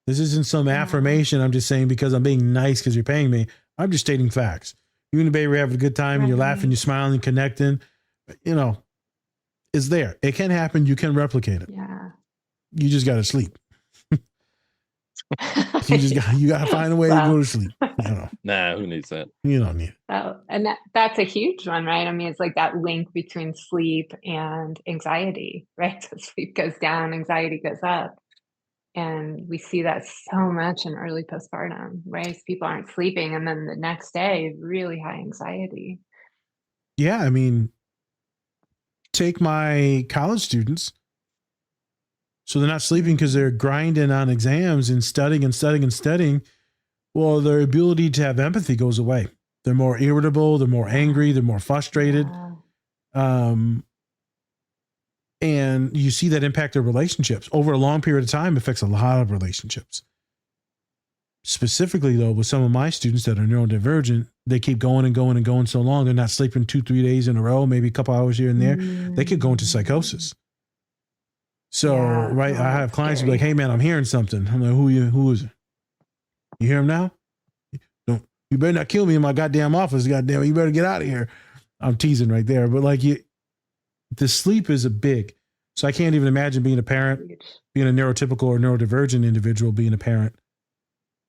This isn't some affirmation. I'm just saying because I'm being nice because you're paying me. I'm just stating facts. You and the baby are having a good time and you're laughing, you're smiling, connecting. It's there. It can happen. You can replicate it. Yeah. You just got to sleep. you got to find a way to go to sleep. Nah, who needs that? You don't need it. Oh, and that's a huge one, right? I mean, it's like that link between sleep and anxiety, right? So sleep goes down, anxiety goes up. And we see that so much in early postpartum, right? People aren't sleeping. And then the next day, really high anxiety. Yeah. I mean, take my college students. So they're not sleeping because they're grinding on exams and studying and studying and studying. Well, their ability to have empathy goes away. They're more irritable. They're more angry. They're more frustrated. And you see that impact their relationships over a long period of time. Affects a lot of relationships. Specifically, though, with some of my students that are neurodivergent, they keep going and going and going so long. They're not sleeping 2-3 days in a row, maybe a couple hours here and there. They could go into psychosis. So, right, I have clients who be like, hey, man, I'm hearing something. I'm like, who is it? You hear him now? You better not kill me in my goddamn office. Goddamn, you better get out of here. I'm teasing right there. But like the sleep is a big. So I can't even imagine being a parent, being a neurotypical or neurodivergent individual, being a parent,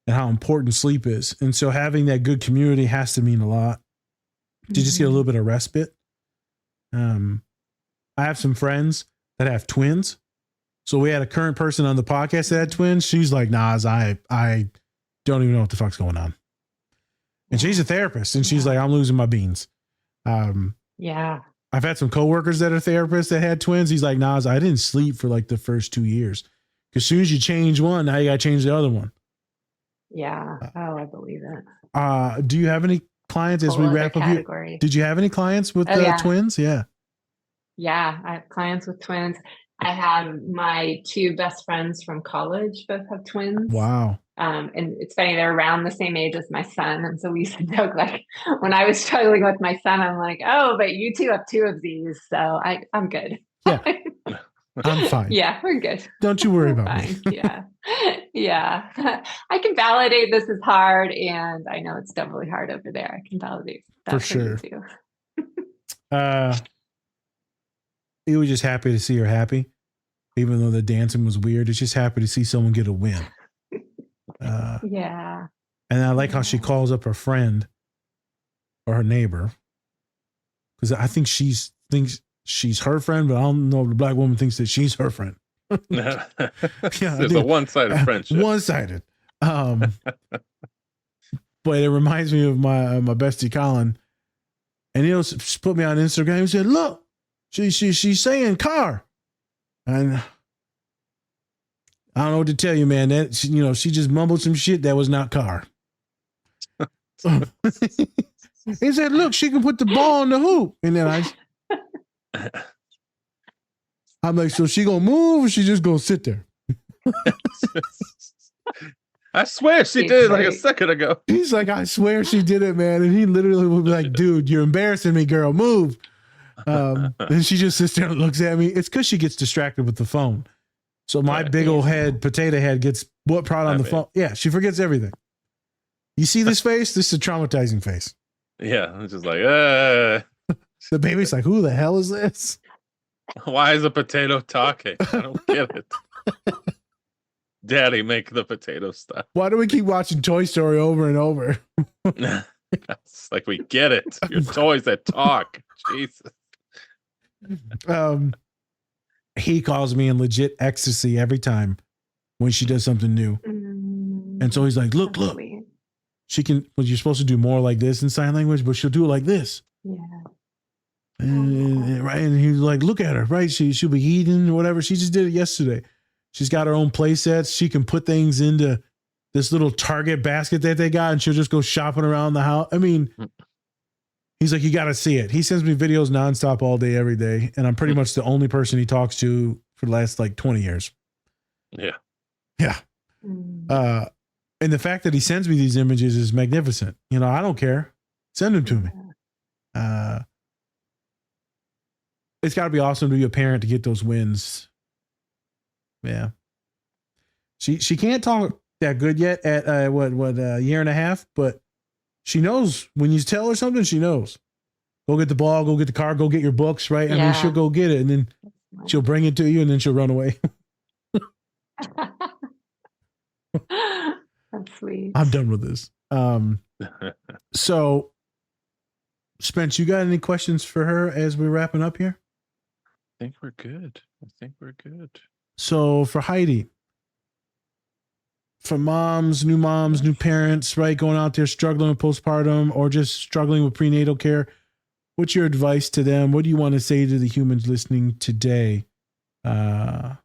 and how important sleep is. And so having that good community has to mean a lot to just get a little bit of respite. I have some friends that have twins. So we had a current person on the podcast that had twins. She's like, Nas, I don't even know what the fuck's going on. And she's a therapist and she's like, I'm losing my beans. I've had some coworkers that are therapists that had twins. He's like, Nas, I didn't sleep for like the first 2 years. Because as soon as you change one, now you got to change the other one. Yeah. Oh, I believe it. Do you have any clients as we wrap up? Did you have any clients with twins? Yeah. Yeah. I have clients with twins. I have my two best friends from college, both have twins. Wow. And it's funny, they're around the same age as my son. And so we used to joke, like when I was struggling with my son, I'm like, oh, but you two have two of these. So I'm good. Yeah. I'm fine. Yeah, we're good. Don't you worry about me. Yeah. Yeah. I can validate this is hard. And I know it's definitely hard over there. I can validate that for sure. too. He was just happy to see her happy, even though the dancing was weird. It's just happy to see someone get a win. Yeah. And I like how she calls up her friend or her neighbor, because I think thinks she's her friend, but I don't know if the black woman thinks that she's her friend. Yeah, it's a one-sided friendship. One-sided. But it reminds me of my bestie Colin, and he'll put me on Instagram and said, "Look, she's saying car," and I don't know what to tell you, man. That she just mumbled some shit that was not car. He said, look, she can put the ball in the hoop. And then I'm like, so she gonna move or she just gonna sit there? I swear she did like a second ago. He's like, I swear she did it, man. And he literally would be like, dude, you're embarrassing me, girl. Move. And she just sits there and looks at me. It's because she gets distracted with the phone. So my big old potato head gets brought on the phone. Yeah, she forgets everything. You see this face? This is a traumatizing face. Yeah, it's just like, The baby's like, who the hell is this? Why is a potato talking? I don't get it. Daddy, make the potato stop. Why do we keep watching Toy Story over and over? It's like, we get it. Your toys that talk. Jesus. He calls me in legit ecstasy every time when she does something new. And so he's like, look. She can, well, you're supposed to do more like this in sign language, but she'll do it like this. Yeah. And he's like, look at her, right? She'll be eating or whatever. She just did it yesterday. She's got her own play sets. She can put things into this little Target basket that they got, and she'll just go shopping around the house. I mean, he's like, you got to see it. He sends me videos nonstop all day, every day. And I'm pretty much the only person he talks to for the last like 20 years. Yeah. Yeah. And the fact that he sends me these images is magnificent. You know, I don't care. Send them to me. It's got to be awesome to be a parent to get those wins. Yeah. She can't talk that good yet at a year and a half, but she knows when you tell her something, she knows. Go get the ball, go get the car, go get your books, right? I mean, she'll go get it and then she'll bring it to you and then she'll run away. That's sweet. I'm done with this. So, Spence, you got any questions for her as we're wrapping up here? I think we're good. So for Heidi, for moms, new parents, right, going out there struggling with postpartum or just struggling with prenatal care, what's your advice to them? What do you want to say to the humans listening today? Yeah.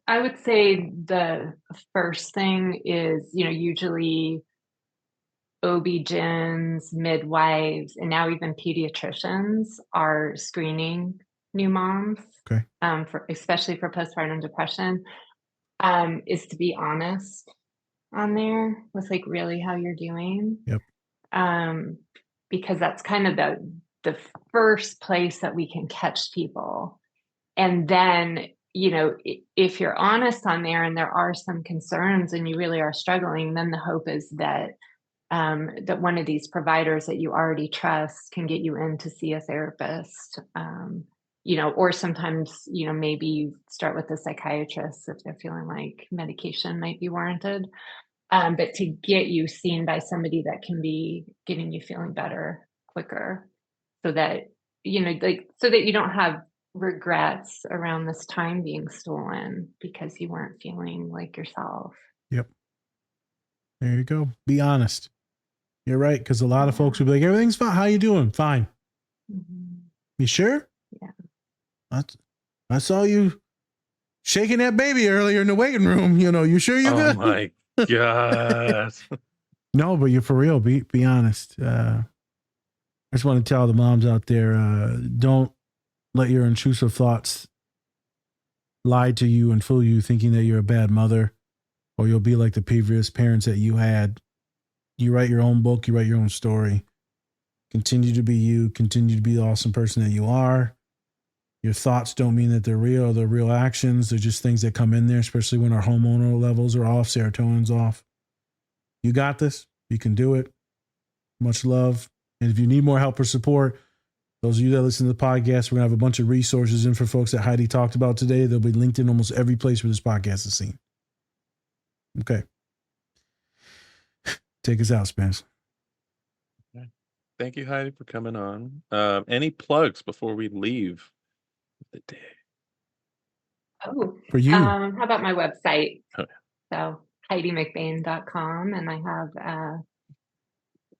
I would say the first thing is, usually OB-GYNs, midwives, and now even pediatricians are screening new moms. Okay. Especially for postpartum depression, is to be honest on there with like really how you're doing. Yep. Because that's kind of the first place that we can catch people. And then, if you're honest on there and there are some concerns and you really are struggling, then the hope is that that one of these providers that you already trust can get you in to see a therapist, or sometimes, maybe you start with a psychiatrist if they're feeling like medication might be warranted. But to get you seen by somebody that can be getting you feeling better quicker so that, so that you don't have regrets around this time being stolen because you weren't feeling like yourself. Yep. There you go. Be honest. You're right. Because a lot of folks will be like, everything's fine. How you doing? Fine. You sure? Yeah. I saw you shaking that baby earlier in the waiting room. You sure you're good? Oh my God. No, but you're for real. Be honest. I just want to tell the moms out there, don't let your intrusive thoughts lie to you and fool you thinking that you're a bad mother or you'll be like the previous parents that you had. You write your own book. You write your own story. Continue to be you. Continue to be the awesome person that you are. Your thoughts don't mean that they're real. They're real actions. They're just things that come in there, especially when our hormonal levels are off, serotonin's off. You got this. You can do it. Much love. And if you need more help or support, those of you that listen to the podcast, we're going to have a bunch of resources in for folks that Heidi talked about today. They'll be linked in almost every place where this podcast is seen. Okay. Take us out, Spence. Thank you, Heidi, for coming on. Any plugs before we leave the day? Oh, for you. How about my website? Oh, yeah. So HeidiMcBain.com, and I have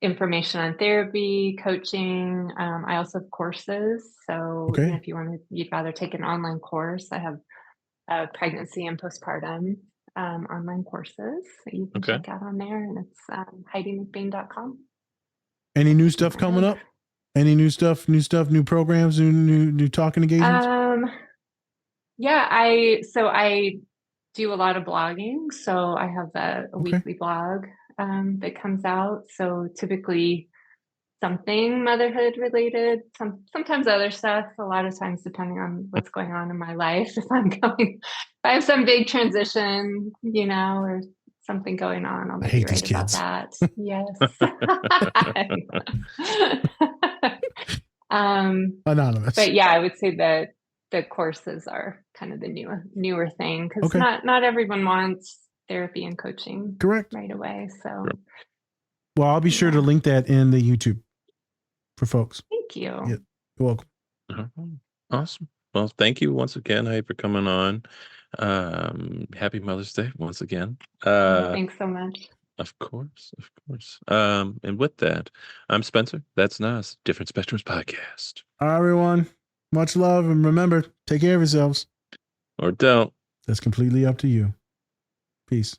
information on therapy, coaching. I also have courses. So okay. If you'd rather take an online course, I have pregnancy and postpartum online courses that you can Okay. check out on there. And it's HeidiMcBain.com. Any new stuff coming up? Any new stuff, new programs, new talking engagements? Yeah, I do a lot of blogging. So I have a weekly blog that comes out. So typically something motherhood related, sometimes other stuff, a lot of times depending on what's going on in my life. If I have some big transition, or something going on, I'll maybe write about that. Yes. Anonymous. But yeah, I would say that the courses are kind of the newer thing, because not everyone wants therapy and coaching right away. So well, I'll be sure to link that in the YouTube for folks. Thank you. Yeah, you're welcome. Awesome. Well, thank you once again, Heidi, for coming on. Happy Mother's Day once again. Thanks so much. Of course. And with that, I'm Spencer. That's Nas, Different Spectrums Podcast. All right, everyone. Much love, and remember, take care of yourselves. Or don't. That's completely up to you. Peace.